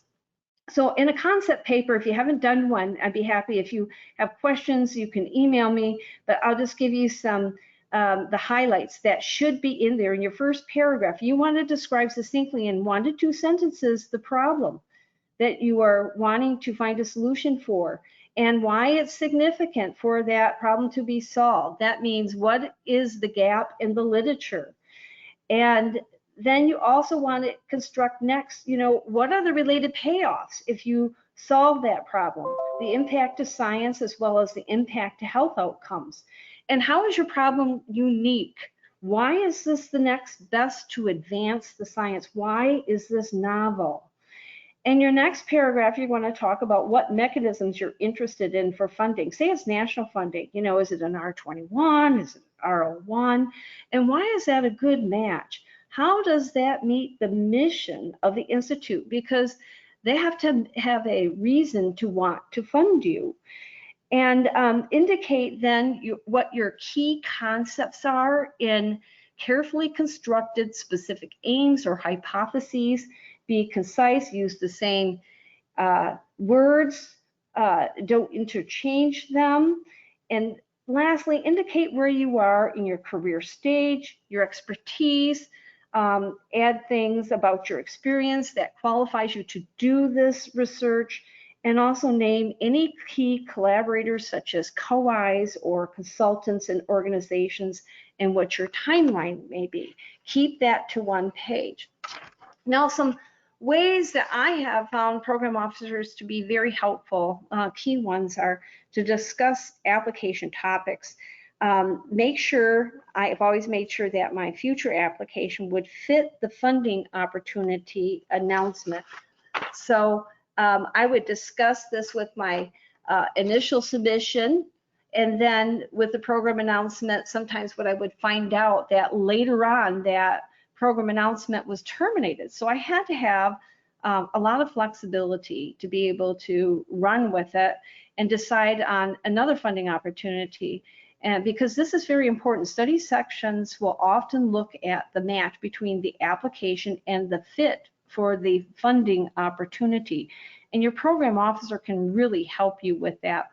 So in a concept paper, if you haven't done one, I'd be happy. If you have questions, you can email me, but I'll just give you some the highlights that should be in there. In your first paragraph, you want to describe succinctly in 1 to 2 sentences the problem that you are wanting to find a solution for and why it's significant for that problem to be solved. That means, what is the gap in the literature? And then you also want to construct next, what are the related payoffs if you solve that problem? The impact to science as well as the impact to health outcomes. And how is your problem unique? Why is this the next best to advance the science? Why is this novel? In your next paragraph, you're going to talk about what mechanisms you're interested in for funding. Say it's national funding. Is it an R21? Is it R01? And why is that a good match? How does that meet the mission of the Institute? Because they have to have a reason to want to fund you. And indicate then what your key concepts are in carefully constructed specific aims or hypotheses. Be concise, use the same words, don't interchange them. And lastly, indicate where you are in your career stage, your expertise, add things about your experience that qualifies you to do this research, and also name any key collaborators such as co-Is or consultants and organizations, and what your timeline may be. Keep that to 1 page. Now, some ways that I have found program officers to be very helpful, key ones are to discuss application topics. I've always made sure that my future application would fit the funding opportunity announcement. So I would discuss this with my initial submission, and then with the program announcement, sometimes what I would find out that later on that program announcement was terminated. So I had to have a lot of flexibility to be able to run with it and decide on another funding opportunity. And because this is very important, study sections will often look at the match between the application and the fit for the funding opportunity. And your program officer can really help you with that.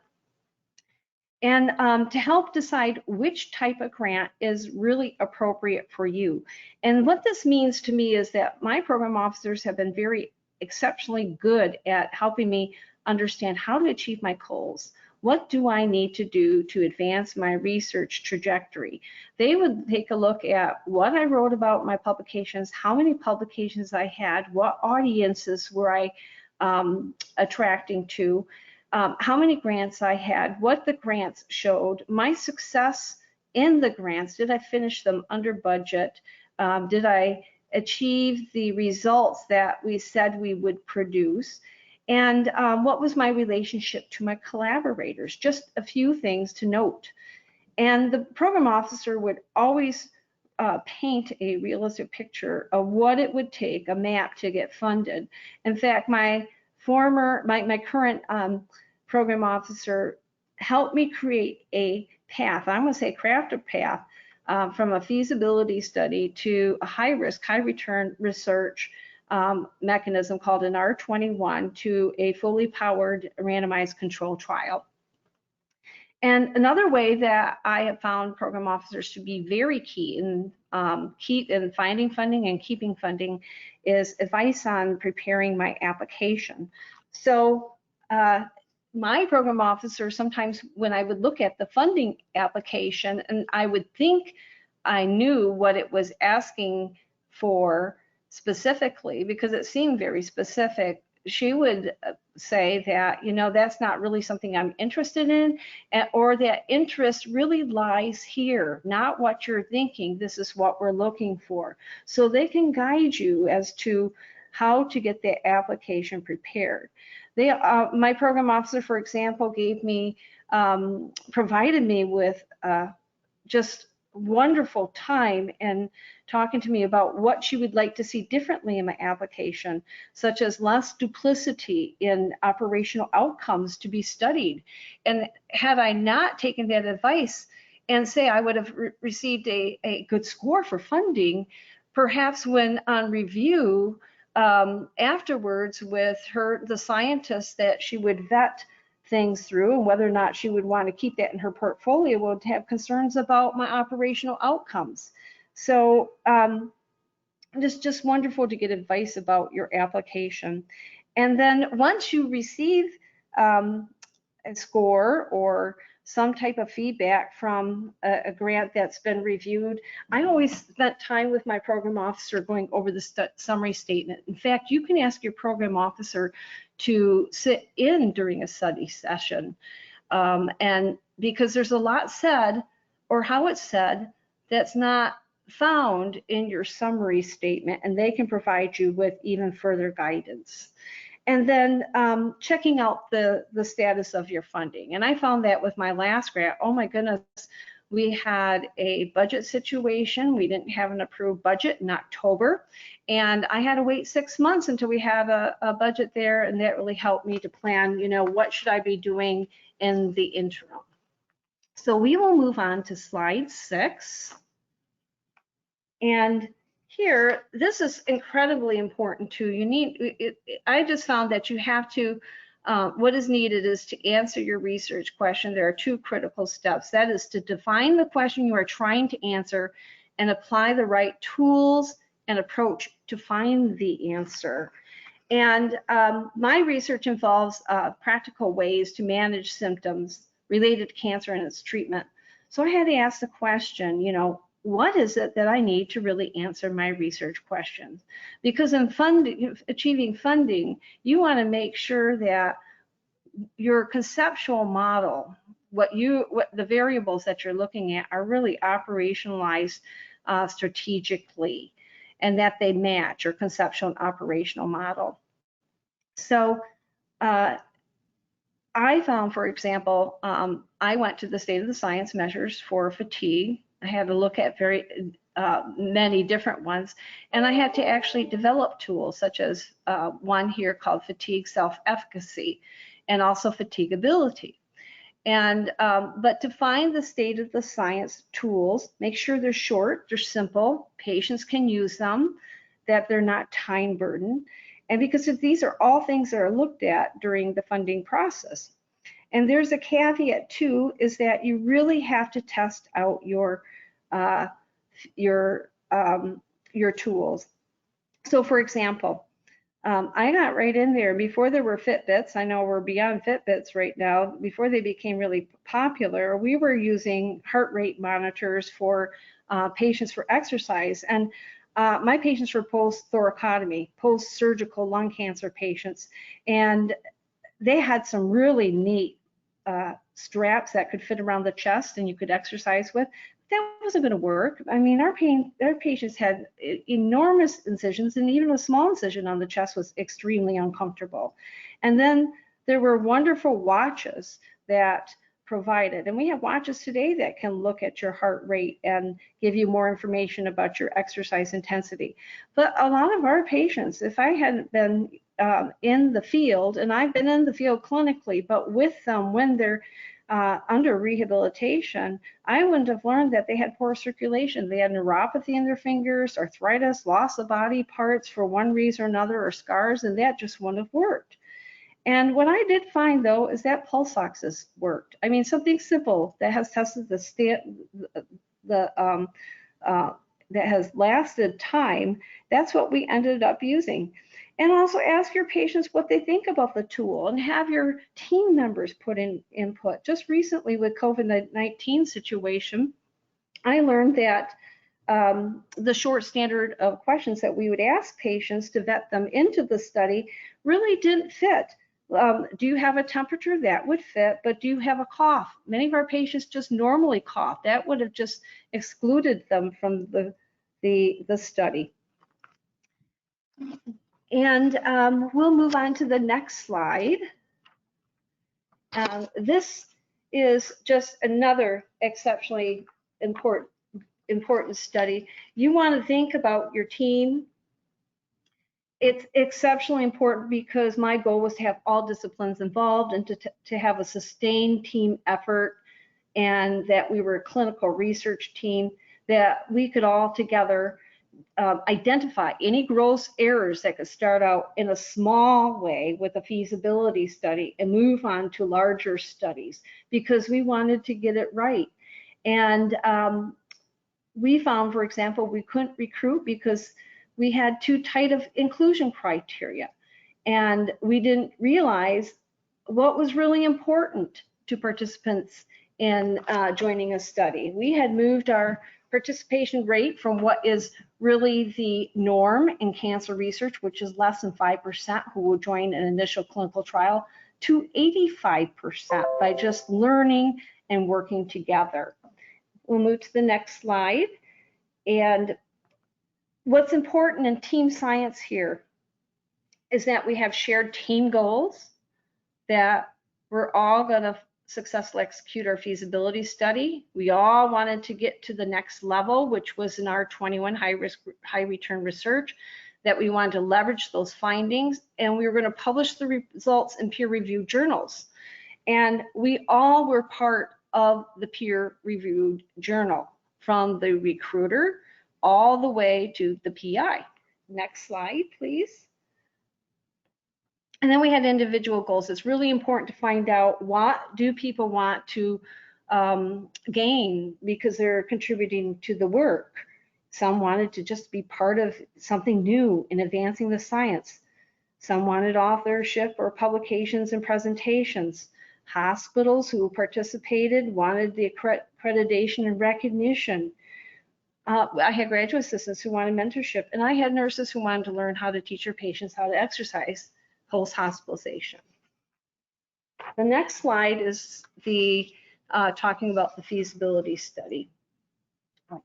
And to help decide which type of grant is really appropriate for you. And what this means to me is that my program officers have been very exceptionally good at helping me understand how to achieve my goals. What do I need to do to advance my research trajectory? They would take a look at what I wrote about my publications, how many publications I had, what audiences were I attracting to, how many grants I had, what the grants showed, my success in the grants. Did I finish them under budget? Did I achieve the results that we said we would produce? And what was my relationship to my collaborators? Just a few things to note. And the program officer would always paint a realistic picture of what it would take, a map, to get funded. In fact, my current program officer helped me create a path. I'm going to say craft a path from a feasibility study to a high risk, high return research mechanism called an R21 to a fully powered randomized control trial. And another way that I have found program officers to be very key in finding funding and keeping funding is advice on preparing my application. So my program officer, sometimes when I would look at the funding application and I would think I knew what it was asking for specifically, because it seemed very specific, she would say that, you know, that's not really something I'm interested in, or that interest really lies here, not what you're thinking. This is what we're looking for. So they can guide you as to how to get the application prepared. My program officer, for example, gave me, provided me with just wonderful time and talking to me about what she would like to see differently in my application, such as less duplicity in operational outcomes to be studied. And had I not taken that advice and say I would have received a good score for funding, perhaps when on review afterwards with the scientist that she would vet things through and whether or not she would want to keep that in her portfolio, would have concerns about my operational outcomes. So it's just wonderful to get advice about your application. And then once you receive a score or some type of feedback from a grant that's been reviewed, I always spent time with my program officer going over the summary statement. In fact, you can ask your program officer to sit in during a study session, and because there's a lot said or how it's said that's not found in your summary statement, and they can provide you with even further guidance. And then checking out the status of your funding. And I found that with my last grant, oh my goodness, we had a budget situation. We didn't have an approved budget in October. And I had to wait 6 months until we had a budget there. And that really helped me to plan, you know, what should I be doing in the interim. So we will move on to slide 6. And here, this is incredibly important too. I just found that you have to, what is needed is to answer your research question. There are 2 critical steps. That is to define the question you are trying to answer and apply the right tools and approach to find the answer. And my research involves practical ways to manage symptoms related to cancer and its treatment. So I had to ask the question, you know, what is it that I need to really answer my research questions? Because in achieving funding, you want to make sure that your conceptual model, what the variables that you're looking at are really operationalized strategically, and that they match your conceptual and operational model. So I found, for example, I went to the state of the science measures for fatigue. I had to look at many different ones. And I had to actually develop tools such as one here called fatigue self-efficacy and also fatigability. And but to find the state of the science tools, make sure they're short, they're simple, patients can use them, that they're not time burdened. And because if these are all things that are looked at during the funding process. And there's a caveat too, is that you really have to test out your tools. So for example, I got right in there before there were Fitbits. I know we're beyond Fitbits right now. Before they became really popular, we were using heart rate monitors for patients for exercise. And my patients were post-thoracotomy, post-surgical lung cancer patients. And they had some really neat straps that could fit around the chest and you could exercise with. That wasn't going to work. I mean, our patients had enormous incisions, and even a small incision on the chest was extremely uncomfortable. And then there were wonderful watches that provided, and we have watches today that can look at your heart rate and give you more information about your exercise intensity. But a lot of our patients, if I hadn't been in the field, and I've been in the field clinically, but with them when they're under rehabilitation, I wouldn't have learned that they had poor circulation. They had neuropathy in their fingers, arthritis, loss of body parts for one reason or another, or scars, and that just wouldn't have worked. And what I did find though is that pulse oxes worked. I mean, something simple that has tested that has lasted time, that's what we ended up using. And also ask your patients what they think about the tool and have your team members put in input. Just recently with COVID-19 situation, I learned that the short standard of questions that we would ask patients to vet them into the study really didn't fit. Do you have a temperature? That would fit, but do you have a cough? Many of our patients just normally cough. That would have just excluded them from the study. And we'll move on to the next slide. This is just another exceptionally important study. You want to think about your team. It's exceptionally important because my goal was to have all disciplines involved and to have a sustained team effort, and that we were a clinical research team, that we could all together identify any gross errors that could start out in a small way with a feasibility study and move on to larger studies, because we wanted to get it right. And we found, for example, we couldn't recruit because we had too tight of inclusion criteria, and we didn't realize what was really important to participants in joining a study. We had moved our participation rate from what is really the norm in cancer research, which is less than 5% who will join an initial clinical trial, to 85% by just learning and working together. We'll move to the next slide. And what's important in team science here is that we have shared team goals, that we're all going to successfully execute our feasibility study. We all wanted to get to the next level, which was in our 21 high-risk, high-return research, that we wanted to leverage those findings, and we were going to publish the results in peer-reviewed journals. And we all were part of the peer-reviewed journal, from the recruiter all the way to the PI. Next slide, please. And then we had individual goals. It's really important to find out what do people want to gain because they're contributing to the work. Some wanted to just be part of something new in advancing the science. Some wanted authorship or publications and presentations. Hospitals who participated wanted the accreditation and recognition. I had graduate assistants who wanted mentorship, and I had nurses who wanted to learn how to teach their patients how to exercise post-hospitalization. The next slide is the talking about the feasibility study.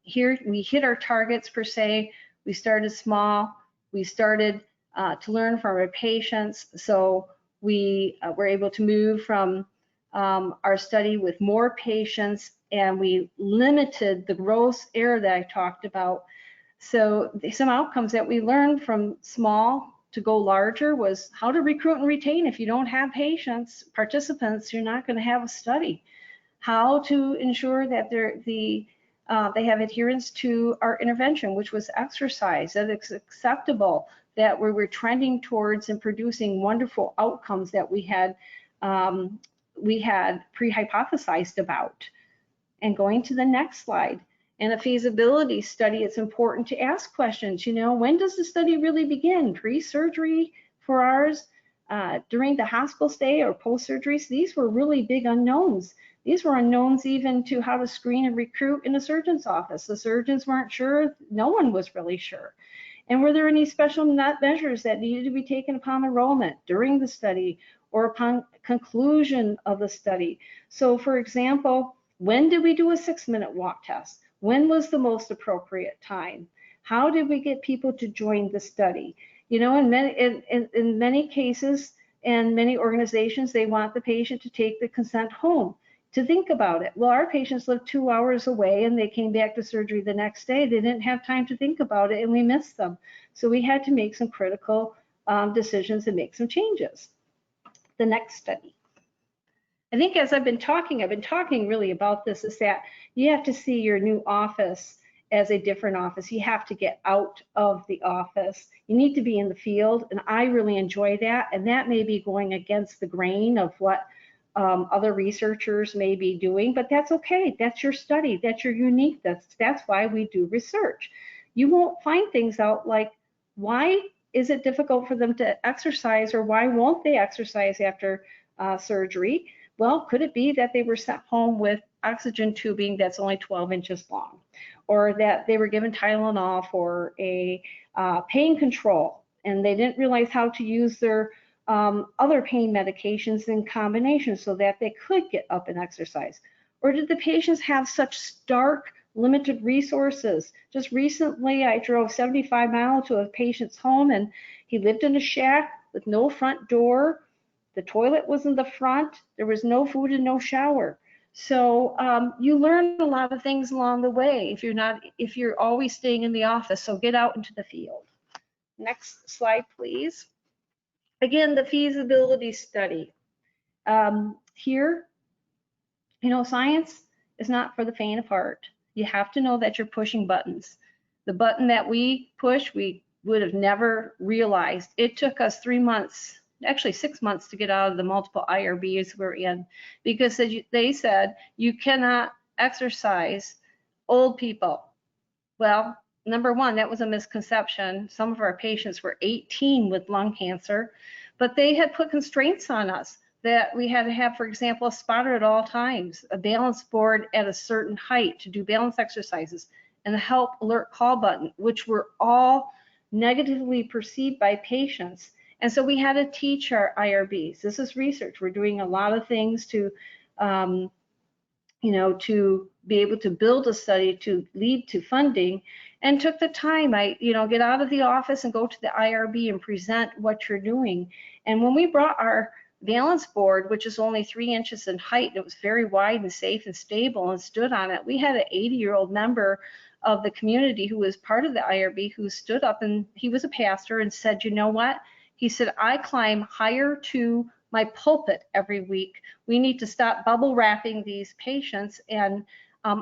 Here we hit our targets per se. We started small. We started to learn from our patients. So we were able to move from our study with more patients and we limited the gross error that I talked about. So some outcomes that we learned from small to go larger was how to recruit and retain. If you don't have participants, you're not going to have a study. How to ensure that they have adherence to our intervention, which was exercise, that it's acceptable, that we were trending towards and producing wonderful outcomes that we had pre-hypothesized about. And going to the next slide. In a feasibility study, it's important to ask questions. You know, when does the study really begin? Pre-surgery for ours, during the hospital stay, or post-surgery? These were really big unknowns. These were unknowns even to how to screen and recruit in a surgeon's office. The surgeons weren't sure. No one was really sure. And were there any special measures that needed to be taken upon enrollment during the study or upon conclusion of the study? So for example, when did we do a 6-minute walk test? When was the most appropriate time? How did we get people to join the study? You know, in many cases and many organizations, they want the patient to take the consent home to think about it. Well, our patients lived 2 hours away and they came back to surgery the next day. They didn't have time to think about it and we missed them. So we had to make some critical decisions and make some changes. The next study. I think as I've been talking really about this, is that you have to see your new office as a different office. You have to get out of the office. You need to be in the field, and I really enjoy that. And that may be going against the grain of what other researchers may be doing, but that's okay. That's your study. That's your unique. That's why we do research. You won't find things out like, why is it difficult for them to exercise, or why won't they exercise after surgery? Well, could it be that they were sent home with oxygen tubing that's only 12 inches long, or that they were given Tylenol for a pain control and they didn't realize how to use their other pain medications in combination so that they could get up and exercise? Or did the patients have such stark, limited resources? Just recently, I drove 75 miles to a patient's home, and he lived in a shack with no front door. The toilet was in the front. There was no food and no shower. So you learn a lot of things along the way if you're always staying in the office. So get out into the field. Next slide, please. Again, the feasibility study. Here, you know, science is not for the faint of heart. You have to know that you're pushing buttons. The button that we push, we would have never realized. It took us 3 months, actually 6 months, to get out of the multiple IRBs we're in, because they said you cannot exercise old people. Well, number one, that was a misconception. Some of our patients were 18 with lung cancer, but they had put constraints on us that we had to have, for example, a spotter at all times, a balance board at a certain height to do balance exercises, and a help alert call button, which were all negatively perceived by patients. And so we had to teach our IRBs. This is research. We're doing a lot of things to, you know, to be able to build a study to lead to funding, and took the time. Get out of the office and go to the IRB and present what you're doing. And when we brought our balance board, which is only 3 inches in height, and it was very wide and safe and stable, and stood on it, we had an 80-year-old member of the community who was part of the IRB who stood up, and he was a pastor, and said, you know what? He said, I climb higher to my pulpit every week. We need to stop bubble wrapping these patients and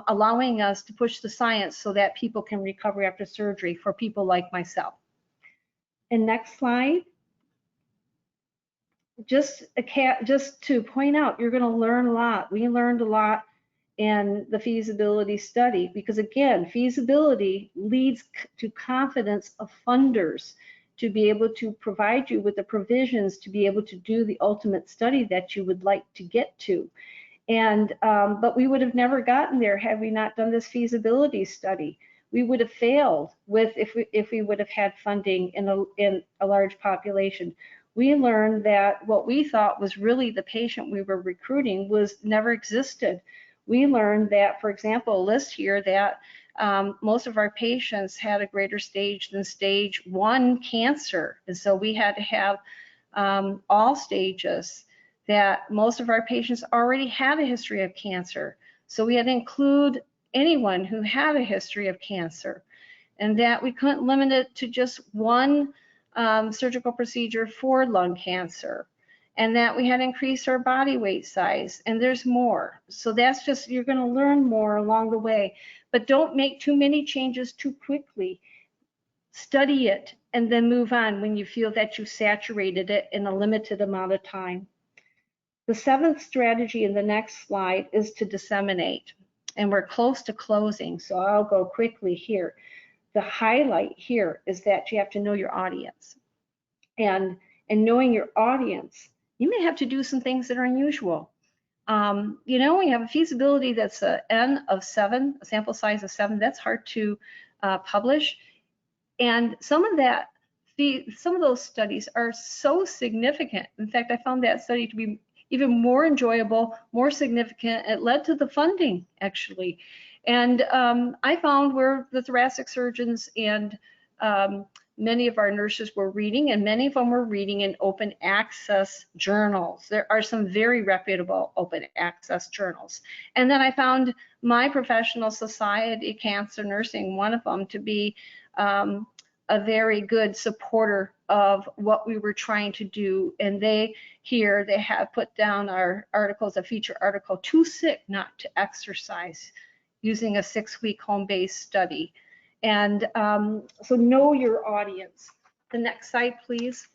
allowing us to push the science so that people can recover after surgery for people like myself. And next slide. Just to point out, you're going to learn a lot. We learned a lot in the feasibility study, because again, feasibility leads to confidence of funders to be able to provide you with the provisions to be able to do the ultimate study that you would like to get to. And but we would have never gotten there had we not done this feasibility study. We would have failed if we would have had funding in a large population. We learned that what we thought was really the patient we were recruiting never existed. We learned that, for example, a list here that most of our patients had a greater stage than stage 1 cancer. And so we had to have all stages, that most of our patients already had a history of cancer. So we had to include anyone who had a history of cancer, and that we couldn't limit it to just one surgical procedure for lung cancer, and that we had to increase our body weight size, and there's more. So that's just, you're going to learn more along the way, but don't make too many changes too quickly. Study it and then move on when you feel that you saturated it in a limited amount of time. The 7th strategy in the next slide is to disseminate, and we're close to closing, so I'll go quickly here. The highlight here is that you have to know your audience, and knowing your audience, you may have to do some things that are unusual. You know, we have a feasibility that's a N of 7, a sample size of 7. That's hard to publish, and some of those studies are so significant. In fact, I found that study to be even more enjoyable, more significant. It led to the funding, actually. And I found where the thoracic surgeons and many of our nurses were reading, and many of them were reading in open access journals. There are some very reputable open access journals. And then I found my professional society, Cancer Nursing, one of them, to be a very good supporter of what we were trying to do. And they have put down our articles, a feature article, Too Sick Not to Exercise, using a 6-week home-based study. And so know your audience. The next slide, please.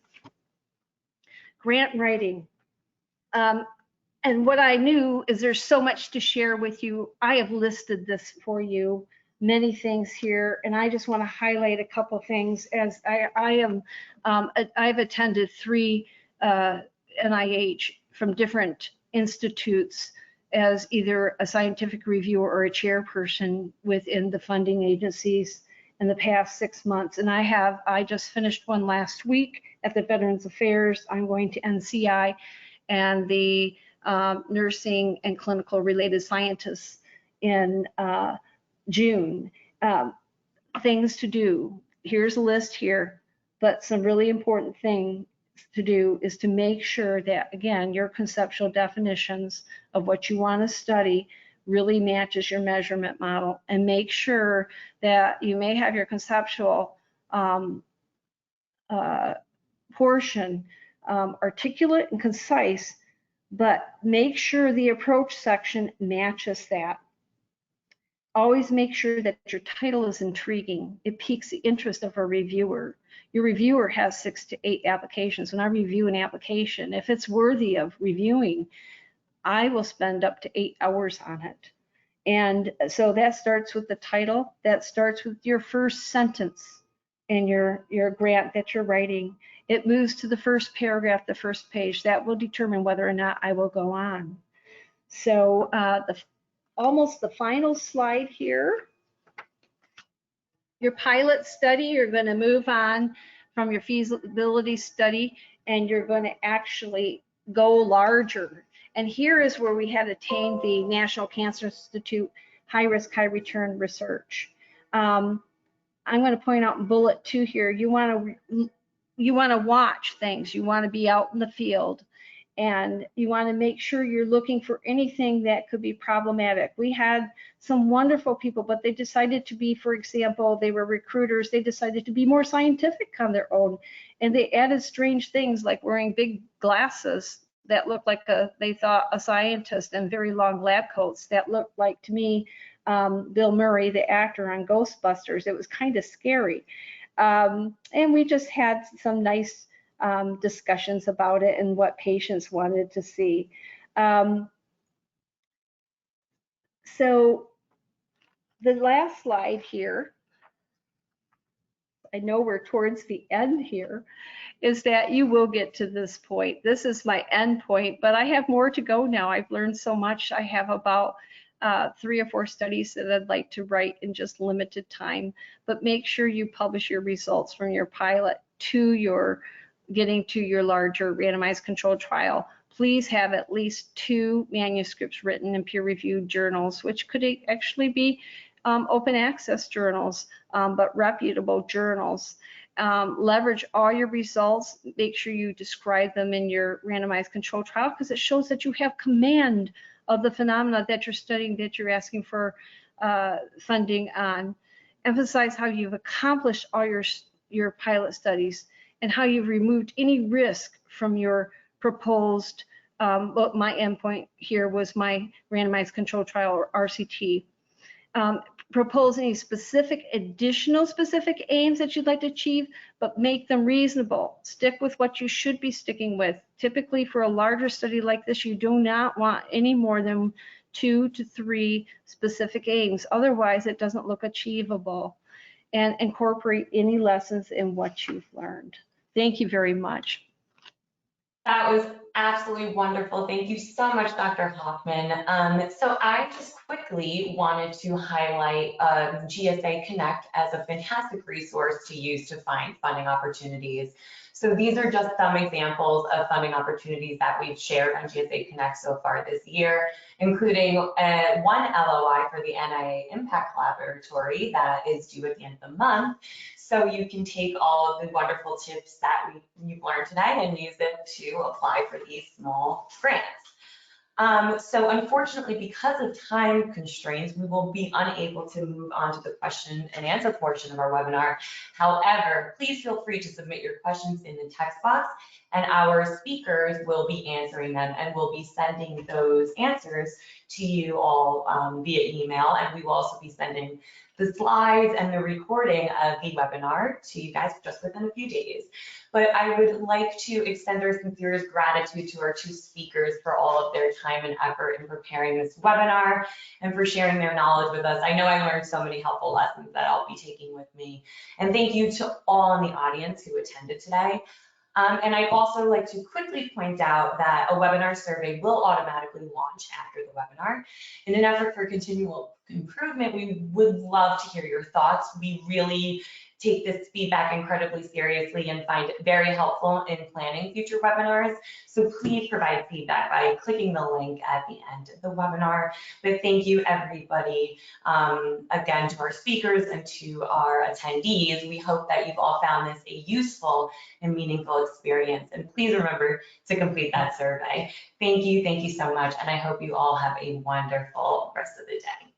Grant writing. And what I knew is there's so much to share with you. I have listed this for you, many things here, and I just want to highlight a couple things. As I've attended 3 NIH from different institutes as either a scientific reviewer or a chairperson within the funding agencies in the past 6 months. And I just finished one last week at the Veterans Affairs. I'm going to NCI and the nursing and clinical related scientists in June. Things to do. Here's a list here, but some really important things to do is to make sure that, again, your conceptual definitions of what you want to study really matches your measurement model, and make sure that you may have your conceptual portion articulate and concise, but make sure the approach section matches that. Always make sure that your title is intriguing. It piques the interest of a reviewer. Your reviewer has 6 to 8 applications. When I review an application, if it's worthy of reviewing, I will spend up to 8 hours on it. And so that starts with the title. That starts with your first sentence in your grant that you're writing. It moves to the first paragraph, the first page. That will determine whether or not I will go on. So almost the final slide here. Your pilot study, you're going to move on from your feasibility study, and you're going to actually go larger. And here is where we have attained the National Cancer Institute high risk, high return research. I'm going to point out in bullet 2 here, you want to watch things, you want to be out in the field, and you want to make sure you're looking for anything that could be problematic. We had some wonderful people, but they decided to be, for example, they were recruiters, they decided to be more scientific on their own, and they added strange things like wearing big glasses that looked like they thought a scientist, and very long lab coats that looked like, to me, Bill Murray, the actor on Ghostbusters. It was kind of scary. And we just had some nice discussions about it and what patients wanted to see. So the last slide here, I know we're towards the end here, is that you will get to this point. This is my end point, but I have more to go now. I've learned so much. I have about 3 or 4 studies that I'd like to write in just limited time, but make sure you publish your results from your pilot to your getting to your larger randomized controlled trial. Please have at least 2 manuscripts written in peer-reviewed journals, which could actually be open access journals, but reputable journals. Leverage all your results. Make sure you describe them in your randomized controlled trial, because it shows that you have command of the phenomena that you're studying, that you're asking for funding on. Emphasize how you've accomplished all your pilot studies and how you've removed any risk from your proposed, well, my endpoint here was my randomized control trial, or RCT. Propose any specific additional specific aims that you'd like to achieve, but make them reasonable. Stick with what you should be sticking with. Typically for a larger study like this, you do not want any more than 2 to 3 specific aims. Otherwise, it doesn't look achievable. And incorporate any lessons in what you've learned. Thank you very much. That was absolutely wonderful. Thank you so much, Dr. Hoffman. So I just quickly wanted to highlight GSA Connect as a fantastic resource to use to find funding opportunities. So these are just some examples of funding opportunities that we've shared on GSA Connect so far this year, including one LOI for the NIA Impact Laboratory that is due at the end of the month. So you can take all of the wonderful tips that you've learned today and use it to apply for these small grants. So unfortunately, because of time constraints, we will be unable to move on to the question and answer portion of our webinar. However, please feel free to submit your questions in the text box, and our speakers will be answering them, and we'll be sending those answers to you all via email, and we will also be sending the slides and the recording of the webinar to you guys just within a few days. But I would like to extend our sincerest gratitude to our 2 speakers for all of their time and effort in preparing this webinar and for sharing their knowledge with us. I know I learned so many helpful lessons that I'll be taking with me. And thank you to all in the audience who attended today. And I'd also like to quickly point out that a webinar survey will automatically launch after the webinar. In an effort for continual improvement, we would love to hear your thoughts. We really take this feedback incredibly seriously and find it very helpful in planning future webinars. So please provide feedback by clicking the link at the end of the webinar. But thank you, everybody, again, to our speakers and to our attendees. We hope that you've all found this a useful and meaningful experience. And please remember to complete that survey. Thank you so much. And I hope you all have a wonderful rest of the day.